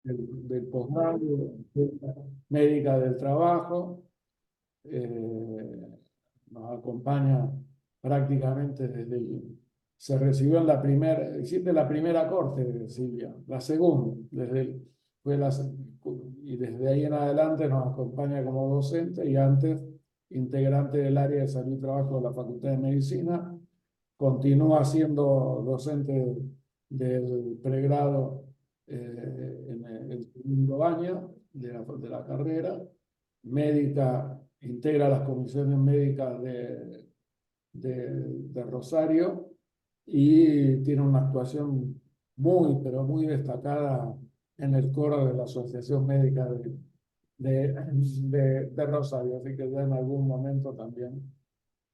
del posgrado, médica del trabajo. Nos acompaña prácticamente se recibió en hiciste la primera corte, Silvia, la segunda, fue y desde ahí en adelante nos acompaña como docente y antes integrante del área de salud y trabajo de la Facultad de Medicina. Continúa siendo docente del pregrado en el segundo año de la carrera, médica, integra las comisiones médicas de Rosario y tiene una actuación muy, pero muy destacada en el coro de la Asociación Médica de Rosario. Así que ya en algún momento también,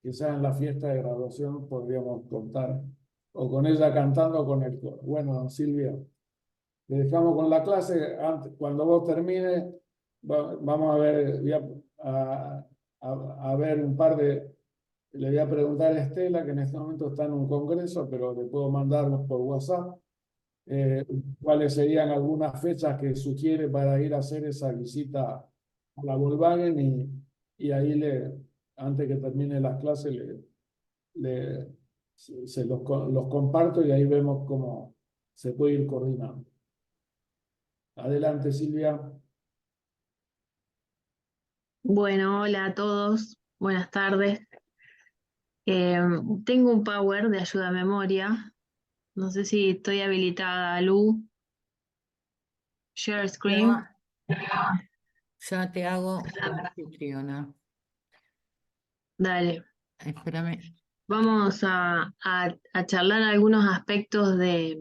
quizás en la fiesta de graduación, podríamos contar o con ella cantando o con el coro. Bueno, Silvia, te dejamos con la clase. Cuando vos termines, vamos a ver, a ver un par de... Le voy a preguntar a Estela, que en este momento está en un congreso, pero le puedo mandar por WhatsApp, eh, cuáles serían algunas fechas que sugiere para ir a hacer esa visita a la Volkswagen y ahí antes que termine las clases, le- los comparto y ahí vemos cómo se puede ir coordinando. Adelante, Silvia. Bueno, hola a todos, buenas tardes. Eh, Tengo un power de ayuda a memoria. No sé si estoy habilitada, Lu. Share screen. Ya, ya te hago anfitriona. Dale. Espérame. Vamos a charlar algunos aspectos de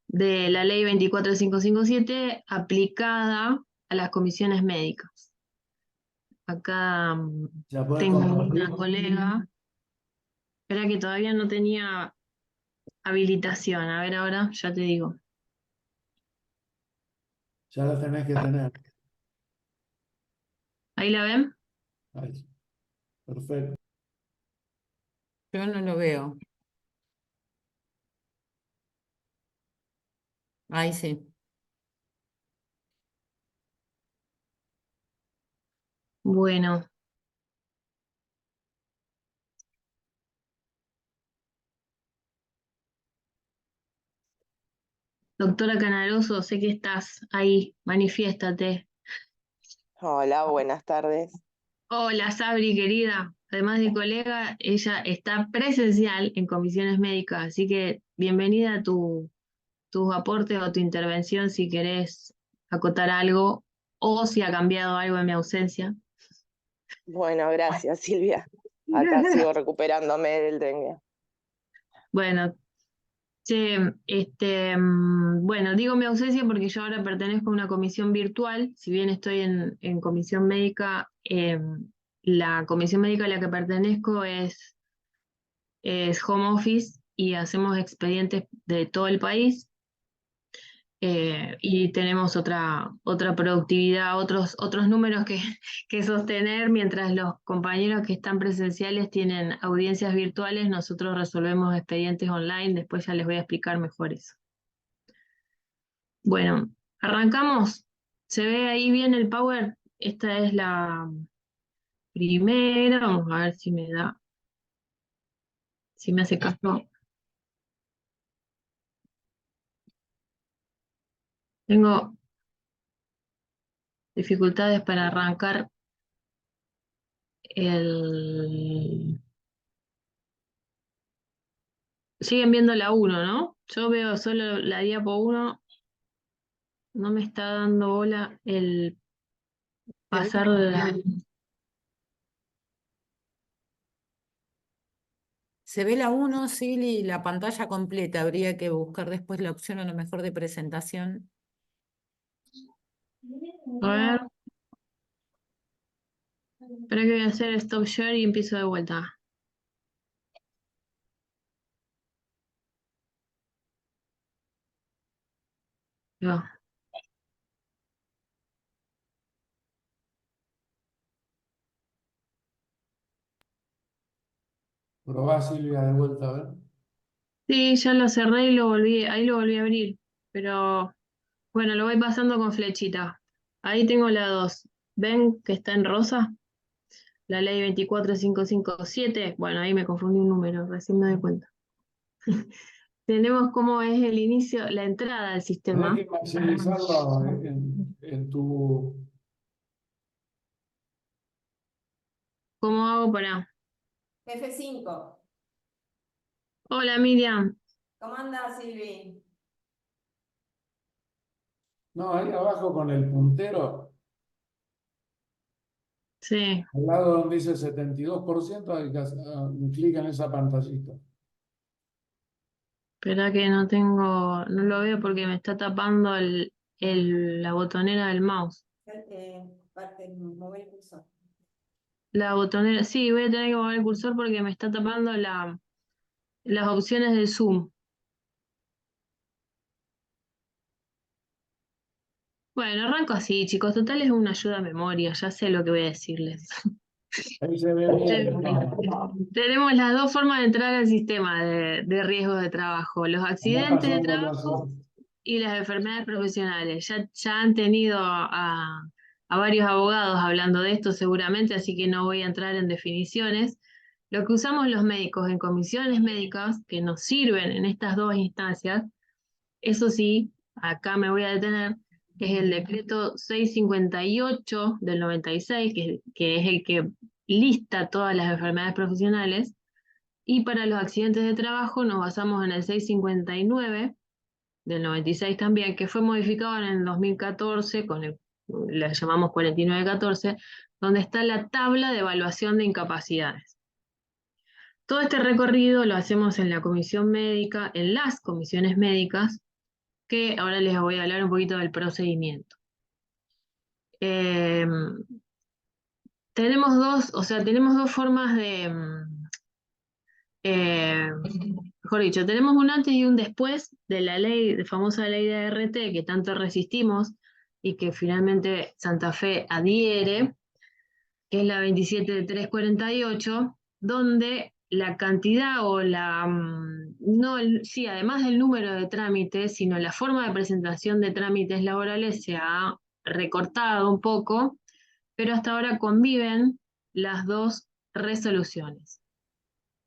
la ley 24557 aplicada a las comisiones médicas. Acá ¿Ya puedes tengo compartir? una colega. Espera que todavía no tenía habilitación. A ver ahora, ya te digo. Ya la tenés que tener. ¿Ahí la ven? Ahí. Perfecto. Yo no lo veo. Ahí sí. Bueno, doctora Canaloso, sé que estás ahí, manifiéstate. Hola, buenas tardes. Hola, Sabri, querida. Además de colega, ella está presencial en comisiones médicas, así que bienvenida a tus aportes o tu intervención si querés acotar algo o si ha cambiado algo en mi ausencia. Bueno, gracias, Silvia. Acá sigo recuperándome del dengue. Bueno, che, bueno, digo mi ausencia porque yo ahora pertenezco a una comisión virtual, si bien estoy en comisión médica, la comisión médica a la que pertenezco es home office y hacemos expedientes de todo el país, y tenemos otra productividad, otros números que sostener, mientras los compañeros que están presenciales tienen audiencias virtuales, nosotros resolvemos expedientes online, después ya les voy a explicar mejor eso. Bueno, arrancamos. ¿Se ve ahí bien el power? Esta es la primera. Vamos a ver si me hace caso. Tengo dificultades para arrancar el... Siguen viendo la uno, ¿no? Yo veo solo la diapo 1. No me está dando bola el pasar Se ve la 1, sí, y la pantalla completa. Habría que buscar después la opción a lo mejor de presentación. A ver, espera que voy a hacer stop share y empiezo de vuelta. Ahí va. Probá, Silvia, de vuelta, a ver. Sí, ya lo cerré y ahí lo volví a abrir, pero Bueno, lo voy pasando con flechita. Ahí tengo la 2. ¿Ven que está en rosa? La ley 24557. Bueno, ahí me confundí un número, recién me doy cuenta. Tenemos cómo es el inicio, la entrada al Tenés sistema. que maximizarlo en tu... ¿Cómo hago para? F5. Hola Miriam. ¿Cómo andás, Silvi? No, ahí abajo con el puntero, Sí, al lado donde dice 72%, hay que hacer un clic en esa pantallita. espera que no tengo, no lo veo porque me está tapando la botonera del mouse. Mover el cursor. La botonera, sí, voy a tener que mover el cursor porque me está tapando las opciones del Zoom. Bueno, arranco así, chicos. Total es una ayuda a memoria, ya sé lo que voy a decirles. Ahí se ve bien. Tenemos las dos formas de entrar al sistema de riesgos de trabajo, los Anda accidentes de pasándolo trabajo así. y las enfermedades profesionales. Ya han tenido a varios abogados hablando de esto seguramente, así que no voy a entrar en definiciones. Lo que usamos los médicos en comisiones médicas que nos sirven en estas dos instancias, eso sí, acá me voy a detener, que es el decreto 658 del 96, que es el que lista todas las enfermedades profesionales, y para los accidentes de trabajo nos basamos en el 659 del 96 también, que fue modificado en el 2014 le llamamos 4914, donde está la tabla de evaluación de incapacidades. Todo este recorrido lo hacemos en la comisión médica, en las comisiones médicas, que ahora les voy a hablar un poquito del procedimiento. Eh, tenemos dos formas mejor dicho, tenemos un antes y un después de la ley, de famosa ley de ART que tanto resistimos y que finalmente Santa Fe adhiere, que es la 27348, donde la cantidad o sí, además del número de trámites, sino la forma de presentación de trámites laborales se ha recortado un poco, pero hasta ahora conviven las dos resoluciones.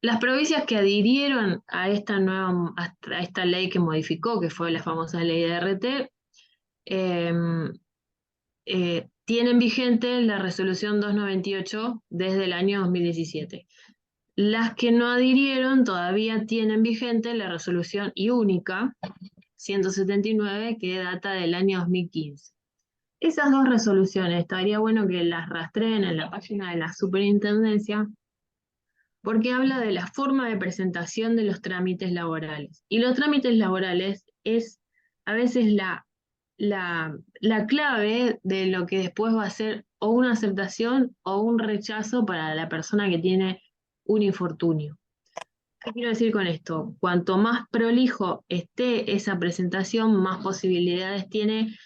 Las provincias que adhirieron a esta ley que modificó, que fue la famosa ley de RT, tienen vigente la resolución 298 desde el año 2017. Las que no adhirieron todavía tienen vigente la resolución y única 179 que data del año 2015. Esas dos resoluciones estaría bueno que las rastreen en la página de la superintendencia porque habla de la forma de presentación de los trámites laborales. Y los trámites laborales es a veces la clave de lo que después va a ser o una aceptación o un rechazo para la persona que tiene un infortunio. ¿Qué quiero decir con esto? Cuanto más prolijo esté esa presentación, más posibilidades tiene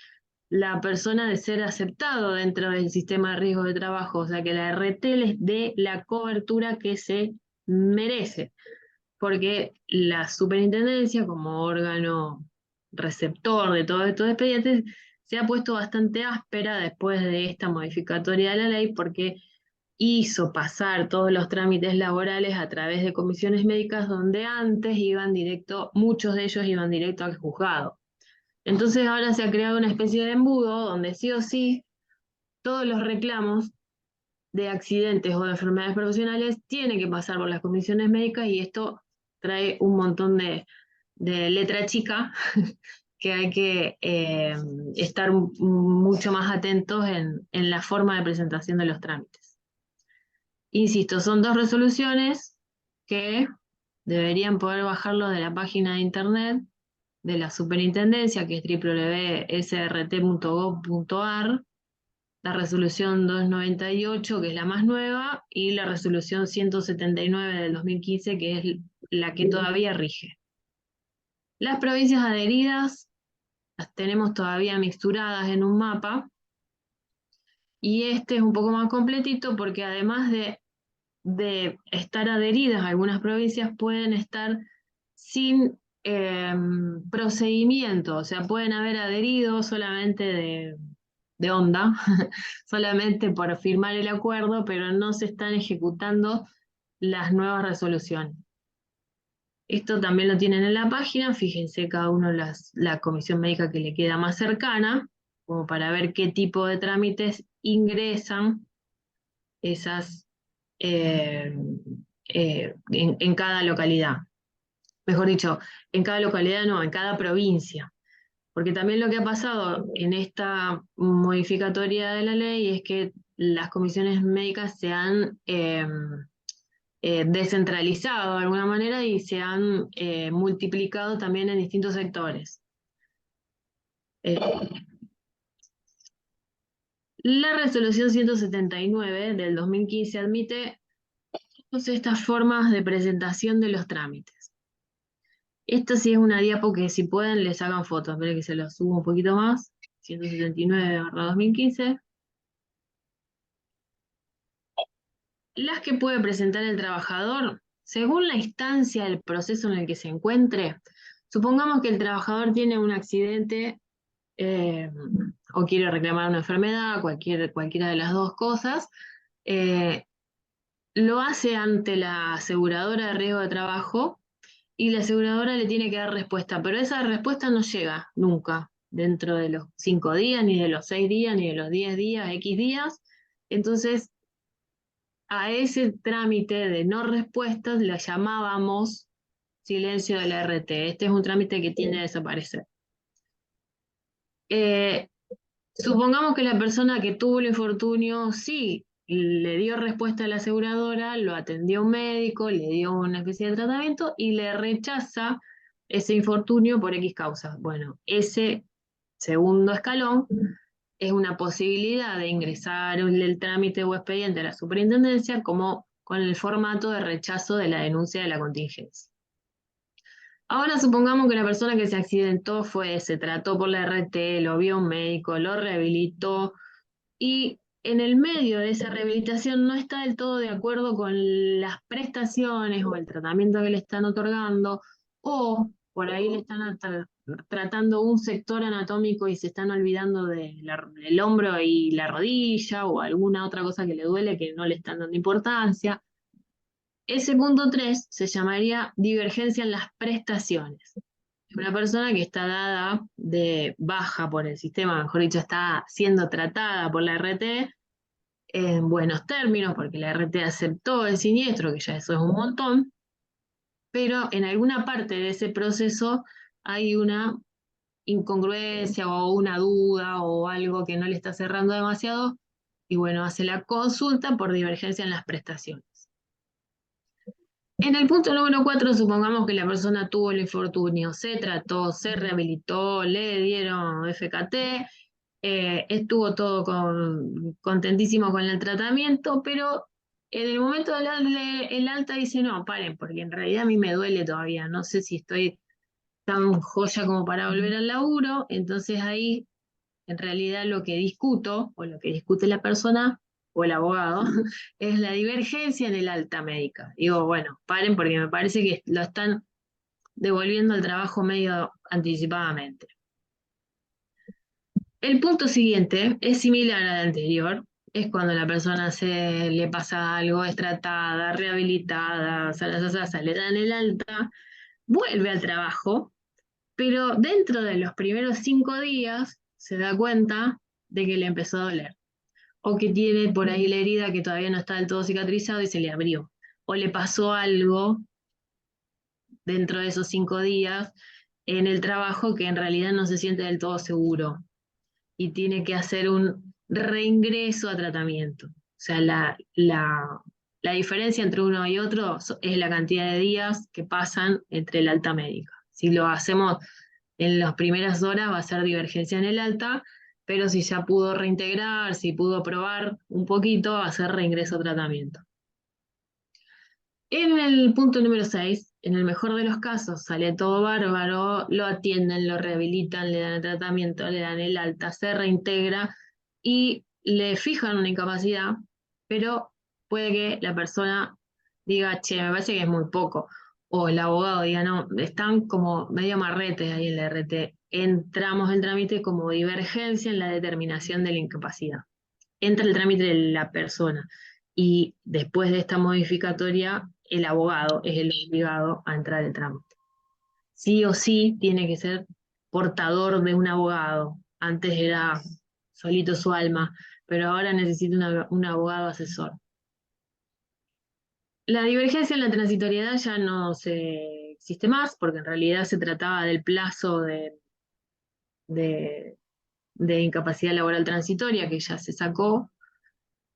la persona de ser aceptado dentro del sistema de riesgo de trabajo, o sea, que la RT les dé la cobertura que se merece, porque la superintendencia como órgano receptor de todos estos expedientes se ha puesto bastante áspera después de esta modificatoria de la ley porque hizo pasar todos los trámites laborales a través de comisiones médicas donde antes muchos de ellos iban directo al juzgado. Entonces ahora se ha creado una especie de embudo donde sí o sí todos los reclamos de accidentes o de enfermedades profesionales tienen que pasar por las comisiones médicas y esto trae un montón de letra chica que hay que estar mucho más atentos en la forma de presentación de los trámites. Insisto, son dos resoluciones que deberían poder bajarlo de la página de internet de la superintendencia, que es www.srt.gov.ar, la resolución 298, que es la más nueva, y la resolución 179 del 2015, que es la que todavía rige. Las provincias adheridas las tenemos todavía mixturadas en un mapa, y este es un poco más completito porque además de estar adheridas, algunas provincias pueden estar sin procedimiento, o sea, pueden haber adherido solamente de onda, solamente por firmar el acuerdo, pero no se están ejecutando las nuevas resoluciones. Esto también lo tienen en la página, fíjense cada uno la comisión médica que le queda más cercana, como para ver qué tipo de trámites ingresan esas en cada localidad. Mejor dicho, en cada localidad no, en cada provincia. Porque también lo que ha pasado en esta modificatoria de la ley es que las comisiones médicas se han descentralizado de alguna manera y se han multiplicado también en distintos sectores. La resolución 179 del 2015 admite todas estas formas de presentación de los trámites. Esto sí es una diapo que si pueden les hagan fotos. Esperen que se lo subo un poquito más. 179/2015. Las que puede presentar el trabajador, según la instancia del proceso en el que se encuentre. Supongamos que el trabajador tiene un accidente o quiere reclamar una enfermedad, cualquiera de las dos cosas, lo hace ante la aseguradora de riesgo de trabajo y la aseguradora le tiene que dar respuesta, pero esa respuesta no llega nunca dentro de los 5 días, ni de los 6 días, ni de los 10 días, X días. Entonces, a ese trámite de no respuestas le llamábamos silencio de la RT. Este es un trámite que tiende a desaparecer. Supongamos que la persona que tuvo el infortunio sí le dio respuesta a la aseguradora, lo atendió un médico, le dio una especie de tratamiento y le rechaza ese infortunio por X causa. Bueno, ese segundo escalón es una posibilidad de ingresar el trámite o expediente a la superintendencia como con el formato de rechazo de la denuncia de la contingencia. Ahora supongamos que la persona que se accidentó se trató por la RT, lo vio un médico, lo rehabilitó y en el medio de esa rehabilitación no está del todo de acuerdo con las prestaciones o el tratamiento que le están otorgando, o por ahí le están tratando un sector anatómico y se están olvidando del hombro y la rodilla o alguna otra cosa que le duele que no le están dando importancia. Ese punto 3 se llamaría divergencia en las prestaciones. Una persona que está dada de baja por el sistema, mejor dicho, está siendo tratada por la RT en buenos términos, porque la RT aceptó el siniestro, que ya eso es un montón, pero en alguna parte de ese proceso hay una incongruencia o una duda o algo que no le está cerrando demasiado, y bueno, hace la consulta por divergencia en las prestaciones. En el punto número 4, supongamos que la persona tuvo el infortunio, se trató, se rehabilitó, le dieron FKT, estuvo todo contentísimo con el tratamiento, pero en el momento de darle el alta dice, no, paren, porque en realidad a mí me duele todavía, no sé si estoy tan joya como para volver al laburo, entonces ahí en realidad lo que discuto, o lo que discute la persona, o el abogado, es la divergencia en el alta médica. Digo, bueno, paren porque me parece que lo están devolviendo al trabajo medio anticipadamente. El punto siguiente es similar al anterior, es cuando la persona le pasa algo, es tratada, rehabilitada, le dan el alta, vuelve al trabajo, pero dentro de los primeros 5 días se da cuenta de que le empezó a doler. O que tiene por ahí la herida que todavía no está del todo cicatrizado y se le abrió. O le pasó algo dentro de esos 5 días en el trabajo que en realidad no se siente del todo seguro. Y tiene que hacer un reingreso a tratamiento. O sea, la diferencia entre uno y otro es la cantidad de días que pasan entre el alta médica. Si lo hacemos en las primeras horas va a ser divergencia en el alta, pero si ya pudo reintegrar, si pudo probar un poquito, va a ser reingreso a tratamiento. En el punto número 6, en el mejor de los casos, sale todo bárbaro, lo atienden, lo rehabilitan, le dan el tratamiento, le dan el alta, se reintegra y le fijan una incapacidad, pero puede que la persona diga, che, me parece que es muy poco, o el abogado diga, no, están como medio amarretes ahí en la RT, entramos el trámite como divergencia en la determinación de la incapacidad. Entra el trámite de la persona y después de esta modificatoria, el abogado es el obligado a entrar el trámite. Sí o sí tiene que ser portador de un abogado. Antes era solito su alma, pero ahora necesita un abogado asesor. La divergencia en la transitoriedad ya no se existe más, porque en realidad se trataba del plazo de incapacidad laboral transitoria que ya se sacó,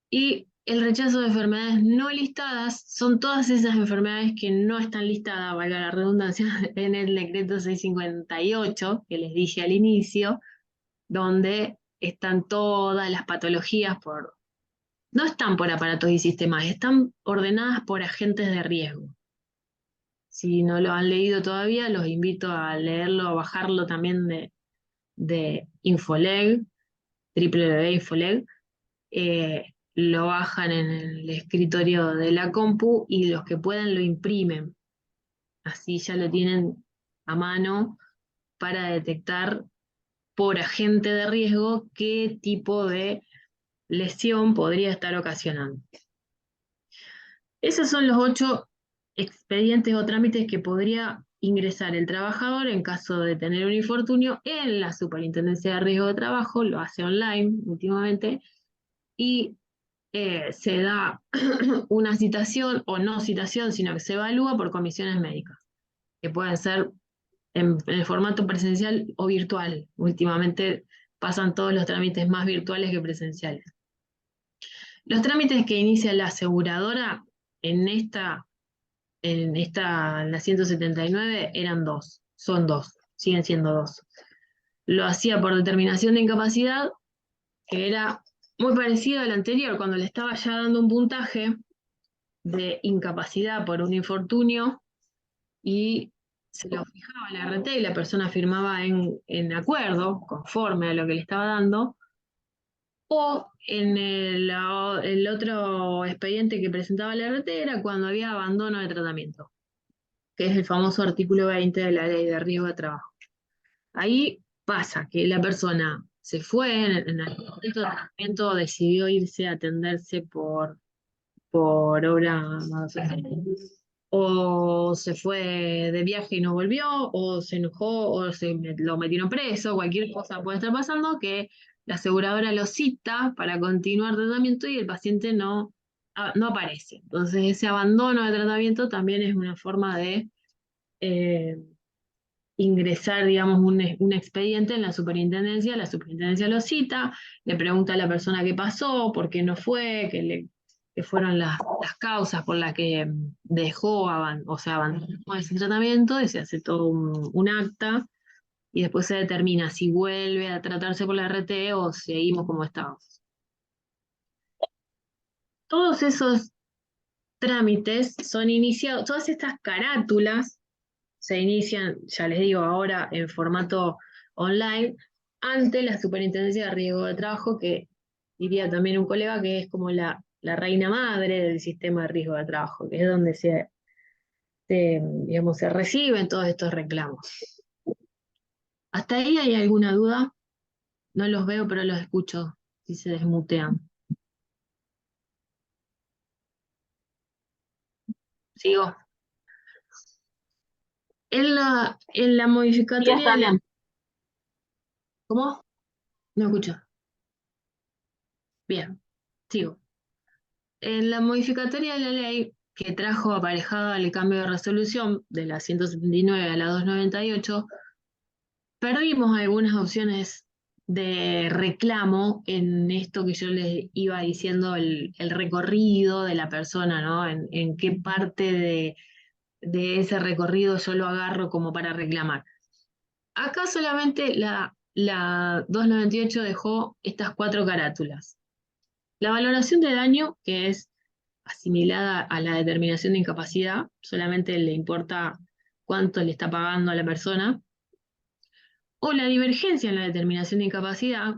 y el rechazo de enfermedades no listadas son todas esas enfermedades que no están listadas, valga la redundancia, en el decreto 658 que les dije al inicio, donde están todas las patologías no están por aparatos y sistemas, están ordenadas por agentes de riesgo. Si no lo han leído todavía, los invito a leerlo, a bajarlo también de Infoleg, www.infoleg. Lo bajan en el escritorio de la compu y los que puedan lo imprimen. Así ya lo tienen a mano para detectar por agente de riesgo qué tipo de lesión podría estar ocasionando. Esos son los 8 expedientes o trámites que podría ingresar el trabajador en caso de tener un infortunio en la Superintendencia de Riesgo de Trabajo, lo hace online últimamente, y se da una citación o no citación, sino que se evalúa por comisiones médicas, que pueden ser en el formato presencial o virtual. Últimamente pasan todos los trámites más virtuales que presenciales. Los trámites que inicia la aseguradora en la 179 eran 2, son 2, siguen siendo 2. Lo hacía por determinación de incapacidad, que era muy parecido al anterior, cuando le estaba ya dando un puntaje de incapacidad por un infortunio y se lo fijaba la RT y la persona firmaba en acuerdo, conforme a lo que le estaba dando, o en el otro expediente que presentaba la RT era cuando había abandono de tratamiento, que es el famoso artículo 20 de la Ley de Riesgo de Trabajo. Ahí pasa que la persona se fue en el momento de tratamiento, decidió irse a atenderse por obra, o se fue de viaje y no volvió, o se enojó, o lo metieron preso, cualquier cosa puede estar pasando, que la aseguradora lo cita para continuar tratamiento y el paciente no aparece. Entonces ese abandono de tratamiento también es una forma de ingresar, digamos, un expediente en la superintendencia lo cita, le pregunta a la persona qué pasó, por qué no fue, qué fueron las causas por las que dejó, abandonó ese tratamiento, y se hace todo un acta, y después se determina si vuelve a tratarse por la RT o seguimos como estábamos. Todos esos trámites son iniciados, todas estas carátulas se inician, ya les digo, ahora en formato online, ante la Superintendencia de Riesgo de Trabajo, que diría también un colega que es como la reina madre del sistema de riesgo de trabajo, que es donde digamos, se reciben todos estos reclamos. ¿Hasta ahí hay alguna duda? No los veo, pero los escucho, si se desmutean. Sigo. En la modificatoria... ¿Cómo? No escucho. Bien, sigo. En la modificatoria de la ley que trajo aparejada el cambio de resolución de la 179 a la 298, perdimos algunas opciones de reclamo en esto que yo les iba diciendo, el recorrido de la persona, ¿no? En qué parte de ese recorrido yo lo agarro como para reclamar. Acá solamente la 298 dejó estas 4 carátulas. La valoración de daño, que es asimilada a la determinación de incapacidad, solamente le importa cuánto le está pagando a la persona, o la divergencia en la determinación de incapacidad,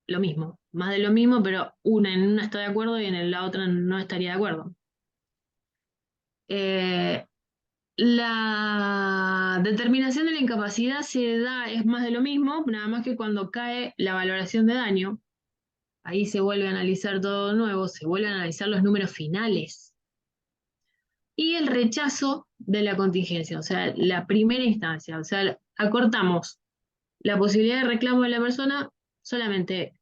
lo mismo, más de lo mismo, pero en una está de acuerdo y en la otra no estaría de acuerdo. La determinación de la incapacidad se da, es más de lo mismo, nada más que cuando cae la valoración de daño, ahí se vuelve a analizar todo de nuevo, se vuelven a analizar los números finales. Y el rechazo de la contingencia, o sea, la primera instancia, o sea, acortamos la posibilidad de reclamo de la persona solamente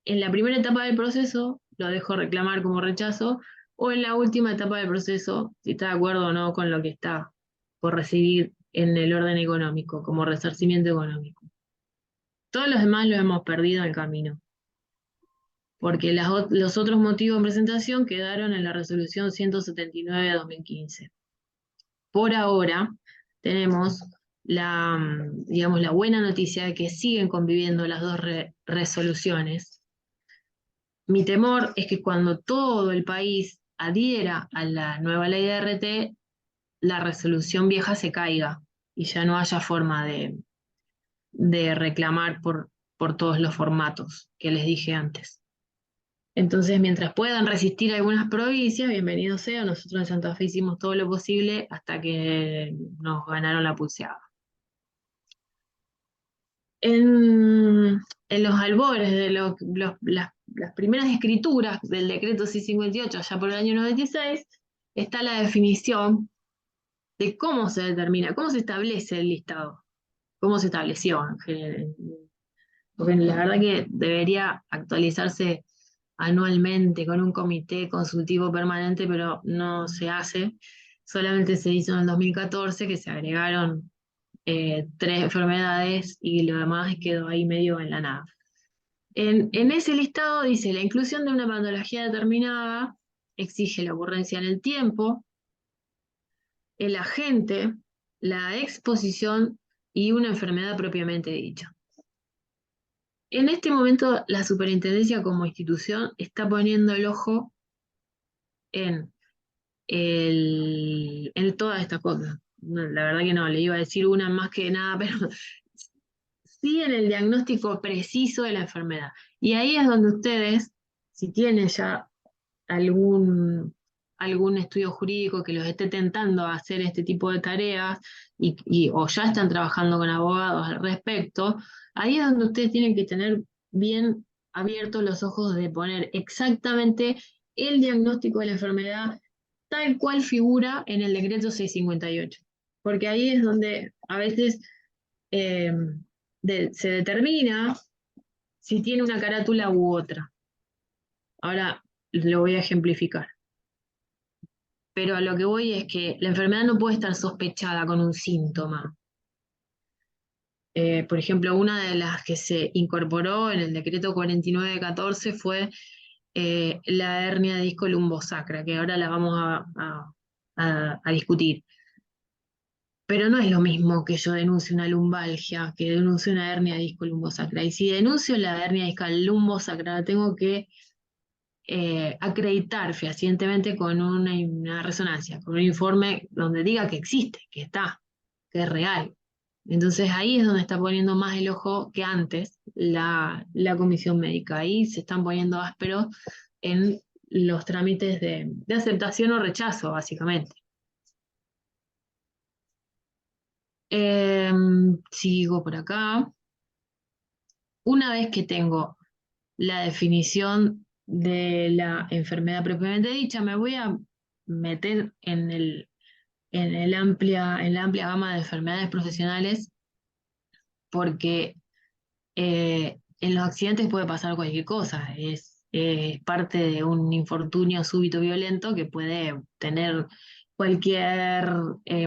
en la primera etapa del proceso, lo dejo reclamar como rechazo, o en la última etapa del proceso, si está de acuerdo o no con lo que está por recibir en el orden económico, como resarcimiento económico. Todos los demás los hemos perdido en el camino, porque los otros motivos de presentación quedaron en la resolución 179 de 2015. Por ahora tenemos digamos, la buena noticia de que siguen conviviendo las dos resoluciones. Mi temor es que cuando todo el país adhiera a la nueva ley de RT, la resolución vieja se caiga y ya no haya forma de reclamar por todos los formatos que les dije antes. Entonces, mientras puedan resistir algunas provincias, bienvenido sea. Nosotros en Santa Fe hicimos todo lo posible hasta que nos ganaron la pulseada. En los albores de las primeras escrituras del decreto 658, allá por el año 96, está la definición de cómo se determina, cómo se establece el listado, cómo se estableció en general. Porque la verdad que debería actualizarse anualmente con un comité consultivo permanente, pero no se hace. Solamente se hizo en el 2014, que se agregaron 3 enfermedades y lo demás quedó ahí medio en la nada. En ese listado dice, la inclusión de una patología determinada exige la ocurrencia en el tiempo, el agente, la exposición y una enfermedad propiamente dicha. En este momento, la superintendencia como institución está poniendo el ojo en todas estas cosas. No, la verdad que no, le iba a decir una más que nada, pero sí en el diagnóstico preciso de la enfermedad. Y ahí es donde ustedes, si tienen ya algún estudio jurídico que los esté tentando a hacer este tipo de tareas o ya están trabajando con abogados al respecto, ahí es donde ustedes tienen que tener bien abiertos los ojos de poner exactamente el diagnóstico de la enfermedad tal cual figura en el decreto 658. Porque ahí es donde a veces se determina si tiene una carátula u otra. Ahora lo voy a ejemplificar. Pero a lo que voy es que la enfermedad no puede estar sospechada con un síntoma. Por ejemplo, una de las que se incorporó en el decreto 4914 fue la hernia disco lumbosacra, que ahora la vamos a discutir. Pero no es lo mismo que yo denuncie una lumbalgia, que denuncie una hernia disco lumbosacra. Y si denuncio la hernia disco lumbosacra, la tengo que acreditar fehacientemente con una resonancia, con un informe donde diga que existe, que está, que es real. Entonces ahí es donde está poniendo más el ojo que antes la comisión médica. Ahí se están poniendo ásperos en los trámites de aceptación o rechazo, básicamente. Sigo por acá. Una vez que tengo la definición de la enfermedad propiamente dicha, me voy a meter en la amplia gama de enfermedades profesionales, porque en los accidentes puede pasar cualquier cosa. Es parte de un infortunio súbito violento que puede tener cualquier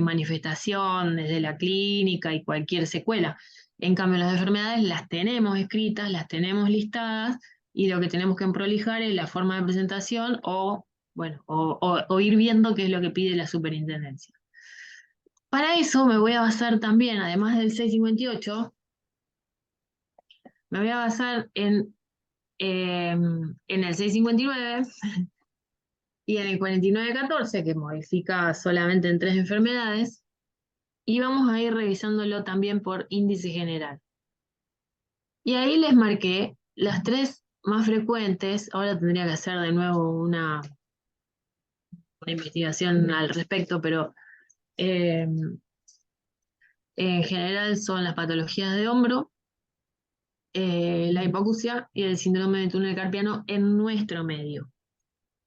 manifestación desde la clínica y cualquier secuela. En cambio, las enfermedades las tenemos escritas, las tenemos listadas, y lo que tenemos que prolijar es la forma de presentación bueno, o ir viendo qué es lo que pide la superintendencia. Para eso me voy a basar también, además del 658, me voy a basar en el 659 y en el 4914, que modifica solamente en 3 enfermedades, y vamos a ir revisándolo también por índice general. Y ahí les marqué las 3 más frecuentes. Ahora tendría que hacer de nuevo una investigación al respecto, pero Eh, en general son las patologías de hombro, la hipoacusia y el síndrome de túnel carpiano en nuestro medio,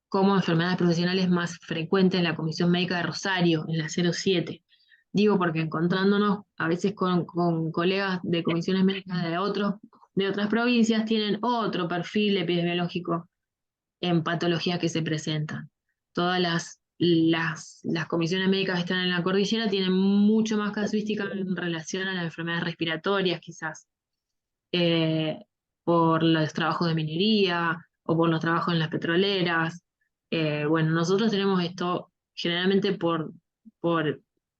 como enfermedades profesionales más frecuentes en la Comisión Médica de Rosario, en la 07. Digo porque encontrándonos a veces con colegas de comisiones médicas de otras provincias, tienen otro perfil epidemiológico en patologías que se presentan. Todas las comisiones médicas que están en la cordillera tienen mucho más casuística en relación a las enfermedades respiratorias, quizás, eh, por los trabajos de minería o por los trabajos en las petroleras. Bueno, nosotros tenemos esto generalmente por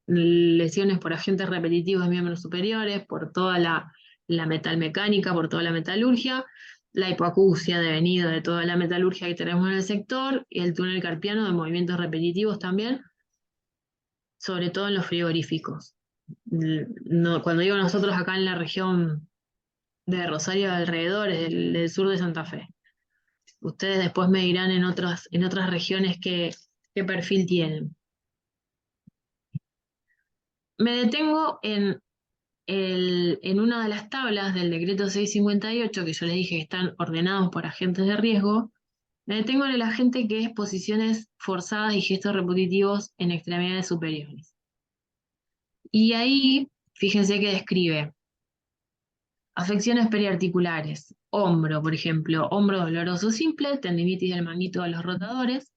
lesiones por agentes repetitivos de miembros superiores, por toda la metalmecánica, por toda la metalurgia, la hipoacusia devenido de toda la metalurgia que tenemos en el sector, y el túnel carpiano de movimientos repetitivos también, sobre todo en los frigoríficos. No, cuando digo nosotros acá en la región de Rosario alrededores, del sur de Santa Fe. Ustedes después me dirán en otras regiones qué perfil tienen. Me detengo en una de las tablas del decreto 658, que yo les dije que están ordenados por agentes de riesgo. Me detengo en el agente que es posiciones forzadas y gestos repetitivos en extremidades superiores. Y ahí, fíjense que describe afecciones periarticulares, hombro, por ejemplo, hombro doloroso simple, tendinitis del manguito de los rotadores,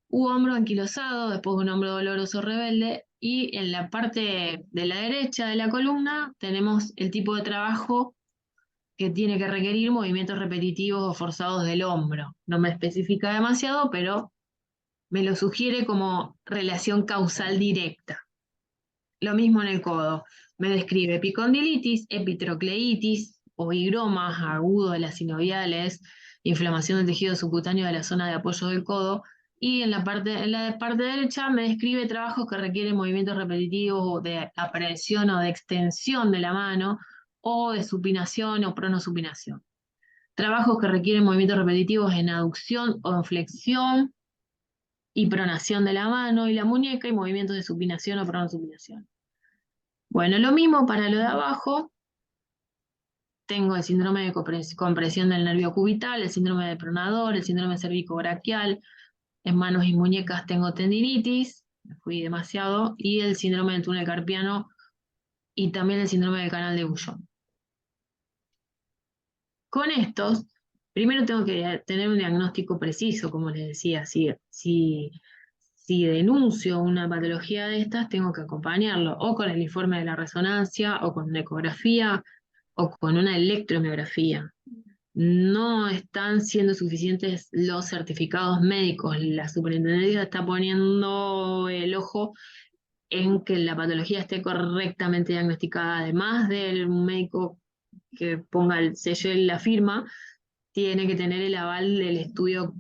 u hombro anquilosado, después un hombro doloroso rebelde, y en la parte de la derecha de la columna tenemos el tipo de trabajo que tiene que requerir movimientos repetitivos o forzados del hombro. No me especifica demasiado, pero me lo sugiere como relación causal directa. Lo mismo en el codo. Me describe epicondilitis, epitrocleitis o higromas agudos de las sinoviales, inflamación del tejido subcutáneo de la zona de apoyo del codo. Y en la parte derecha me describe trabajos que requieren movimientos repetitivos o de aprehensión o de extensión de la mano, o de supinación o pronosupinación. Trabajos que requieren movimientos repetitivos en aducción o en flexión y pronación de la mano y la muñeca, y movimientos de supinación o pronosupinación. Bueno, lo mismo para lo de abajo. Tengo el síndrome de compresión del nervio cubital, el síndrome de pronador, el síndrome cervicobraquial. En manos y muñecas tengo tendinitis, me fui demasiado, y el síndrome del túnel carpiano y también el síndrome del canal de Bouillon. Con estos, primero tengo que tener un diagnóstico preciso, como les decía. Si denuncio una patología de estas, tengo que acompañarlo o con el informe de la resonancia, o con una ecografía, o con una electromiografía. No están siendo suficientes los certificados médicos. La superintendencia está poniendo el ojo en que la patología esté correctamente diagnosticada. Además del médico que ponga el sello y la firma, tiene que tener el aval del estudio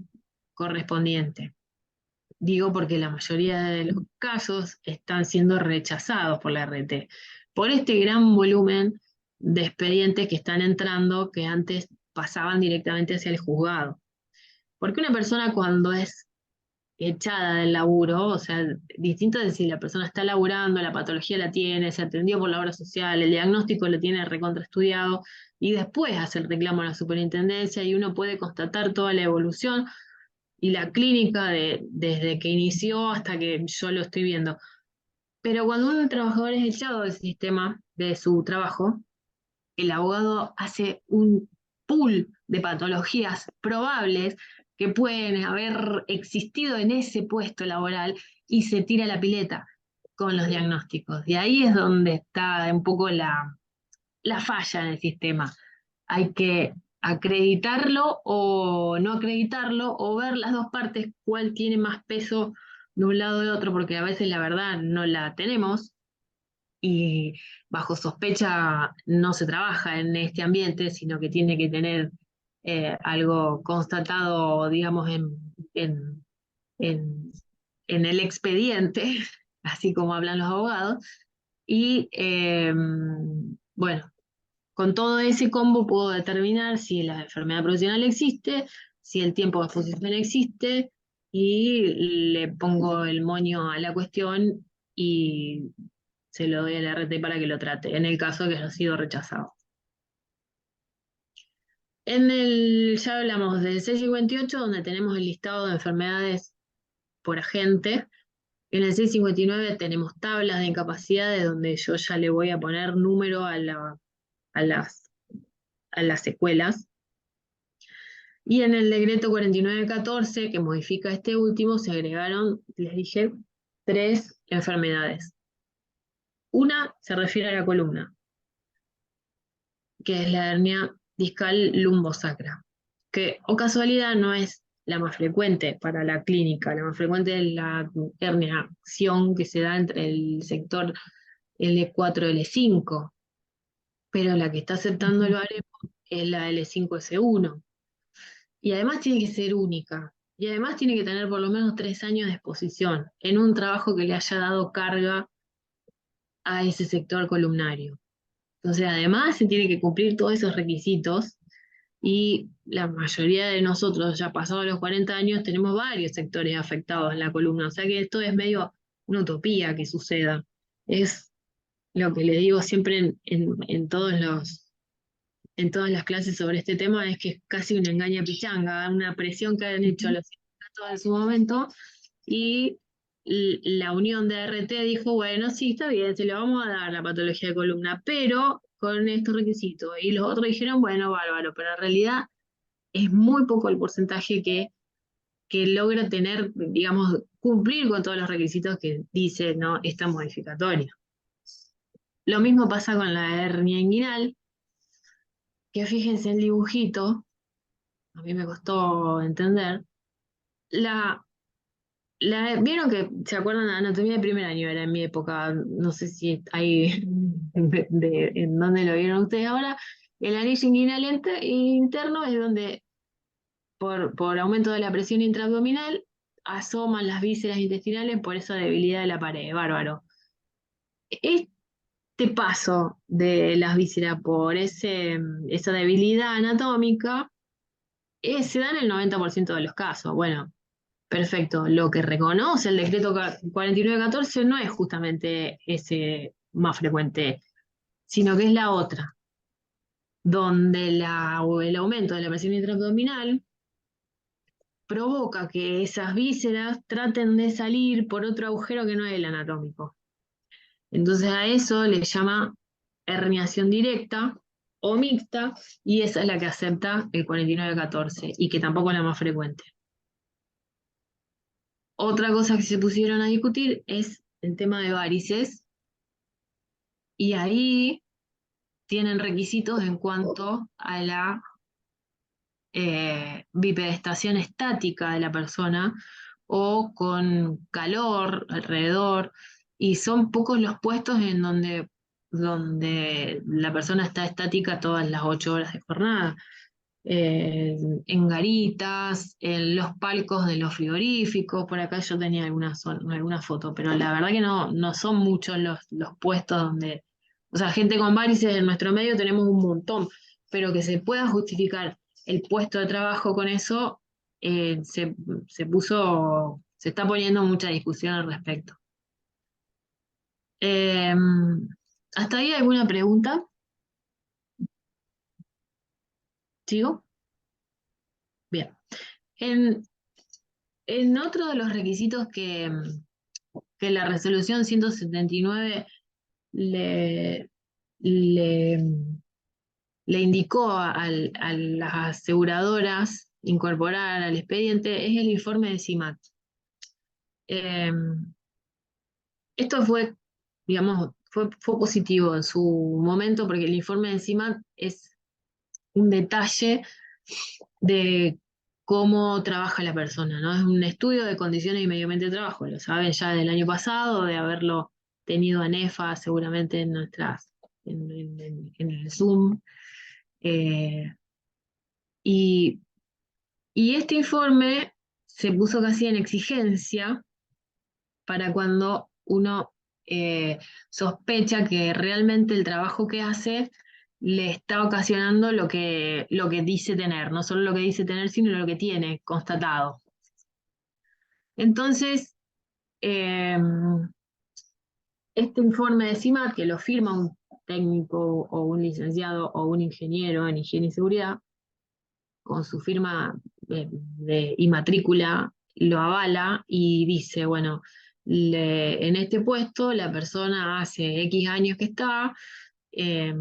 correspondiente. Digo porque la mayoría de los casos están siendo rechazados por la RT, por este gran volumen de expedientes que están entrando, que antes pasaban directamente hacia el juzgado. Porque una persona, cuando es echada del laburo, o sea, distinto de si la persona está laburando, la patología la tiene, se atendió por la obra social, el diagnóstico lo tiene recontraestudiado, y después hace el reclamo a la superintendencia y uno puede constatar toda la evolución y la clínica desde que inició hasta que yo lo estoy viendo. Pero cuando un trabajador es echado del sistema de su trabajo, el abogado hace un pool de patologías probables que pueden haber existido en ese puesto laboral, y se tira la pileta con los diagnósticos. Y ahí es donde está un poco la falla en el sistema. Hay que acreditarlo o no acreditarlo, o ver las dos partes, cuál tiene más peso de un lado o de otro, porque a veces la verdad no la tenemos, y bajo sospecha no se trabaja en este ambiente, sino que tiene que tener algo constatado, digamos, en, en, en el expediente, así como hablan los abogados. Y bueno, con todo ese combo puedo determinar si la enfermedad profesional existe, si el tiempo de exposición existe, y le pongo el moño a la cuestión y se lo doy al RT para que lo trate, en el caso de que haya sido rechazado. Ya hablamos del 658, donde tenemos el listado de enfermedades por agente. En el 659 tenemos tablas de incapacidades, donde yo ya le voy a poner número a las secuelas. Y en el decreto 4914, que modifica este último, se agregaron, les dije, 3 enfermedades. Una se refiere a la columna, que es la hernia discal lumbosacra, que o casualidad no es la más frecuente para la clínica. La más frecuente es la herniación que se da entre el sector L4 y L5, pero la que está aceptando el baremo es la L5S1. Y además tiene que ser única. Y además tiene que tener por lo menos 3 años de exposición en un trabajo que le haya dado carga a ese sector columnario. Entonces, además, se tiene que cumplir todos esos requisitos y la mayoría de nosotros, ya pasados los 40 años, tenemos varios sectores afectados en la columna. O sea que esto es medio una utopía que suceda. Es lo que le digo siempre en en todas las clases sobre este tema, es que es casi una engaña pichanga, una presión que han hecho los sindicatos en su momento, y la unión de RT dijo, bueno, sí, está bien, se le vamos a dar la patología de columna, pero con estos requisitos. Y los otros dijeron, bueno, bárbaro, pero en realidad es muy poco el porcentaje que logra tener, digamos, cumplir con todos los requisitos que dice, ¿no?, esta modificatoria. Lo mismo pasa con la hernia inguinal, que fíjense el dibujito, a mí me costó entender. Vieron que, ¿se acuerdan? La anatomía de primer año era en mi época, no sé si hay en dónde lo vieron ustedes ahora. El anillo inguinal interno es donde, por aumento de la presión intraabdominal, asoman las vísceras intestinales por esa debilidad de la pared. Bárbaro. Este paso de las vísceras por esa debilidad anatómica se da en el 90% de los casos. Bueno, perfecto. Lo que reconoce el decreto 4914 no es justamente ese más frecuente, sino que es la otra, donde el aumento de la presión intraabdominal provoca que esas vísceras traten de salir por otro agujero que no es el anatómico. Entonces a eso le llama herniación directa o mixta, y esa es la que acepta el 4914 y que tampoco es la más frecuente. Otra cosa que se pusieron a discutir es el tema de varices, y ahí tienen requisitos en cuanto a la bipedestación estática de la persona o con calor alrededor, y son pocos los puestos en donde la persona está estática todas las 8 horas de jornada. En garitas, en los palcos de los frigoríficos, por acá yo tenía alguna foto, pero la verdad que no son muchos los puestos donde, o sea, gente con varices en nuestro medio tenemos un montón, pero que se pueda justificar el puesto de trabajo con eso, se está poniendo mucha discusión al respecto. ¿Hasta ahí alguna pregunta? ¿Sigo? Bien. En otro de los requisitos que la resolución 179 le, le, le indicó a las aseguradoras incorporar al expediente es el informe de CIMAT. Esto fue, digamos, fue positivo en su momento, porque el informe de CIMAT es un detalle de cómo trabaja la persona, ¿no? Es un estudio de condiciones y medio ambiente de trabajo, lo saben ya del año pasado, de haberlo tenido a NEFA seguramente en el Zoom. Y este informe se puso casi en exigencia para cuando uno sospecha que realmente el trabajo que hace le está ocasionando lo que dice tener, no solo lo que dice tener, sino lo que tiene constatado. Entonces, este informe de CIMAT, que lo firma un técnico o un licenciado o un ingeniero en higiene y seguridad, con su firma y matrícula, lo avala y dice, bueno, en este puesto la persona hace X años que está, eh,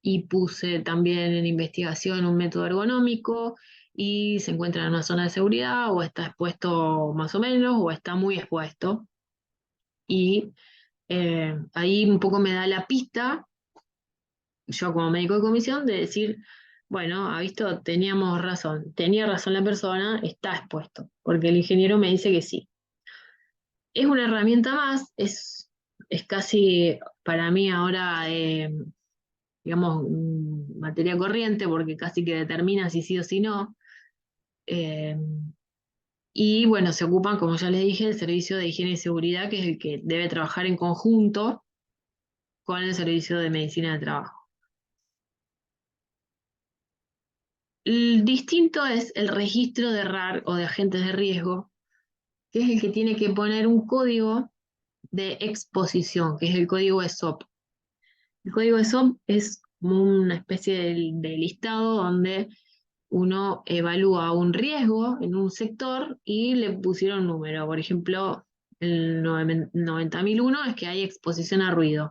y puse también en investigación un método ergonómico y se encuentra en una zona de seguridad o está expuesto más o menos o está muy expuesto. Y ahí un poco me da la pista, yo como médico de comisión, de decir, bueno, ha visto, teníamos razón, tenía razón la persona, está expuesto, porque el ingeniero me dice que sí. Es una herramienta más, es casi para mí ahora, digamos, materia corriente, porque casi que determina si sí o si no. Eh, y bueno, se ocupan, como ya les dije, el servicio de higiene y seguridad, que es el que debe trabajar en conjunto con el servicio de medicina de trabajo. El distinto es el registro de RAR o de agentes de riesgo, que es el que tiene que poner un código de exposición, que es el código ESOP. El código ESOP es como una especie de listado donde uno evalúa un riesgo en un sector y le pusieron un número. Por ejemplo, el 90.001 es que hay exposición a ruido.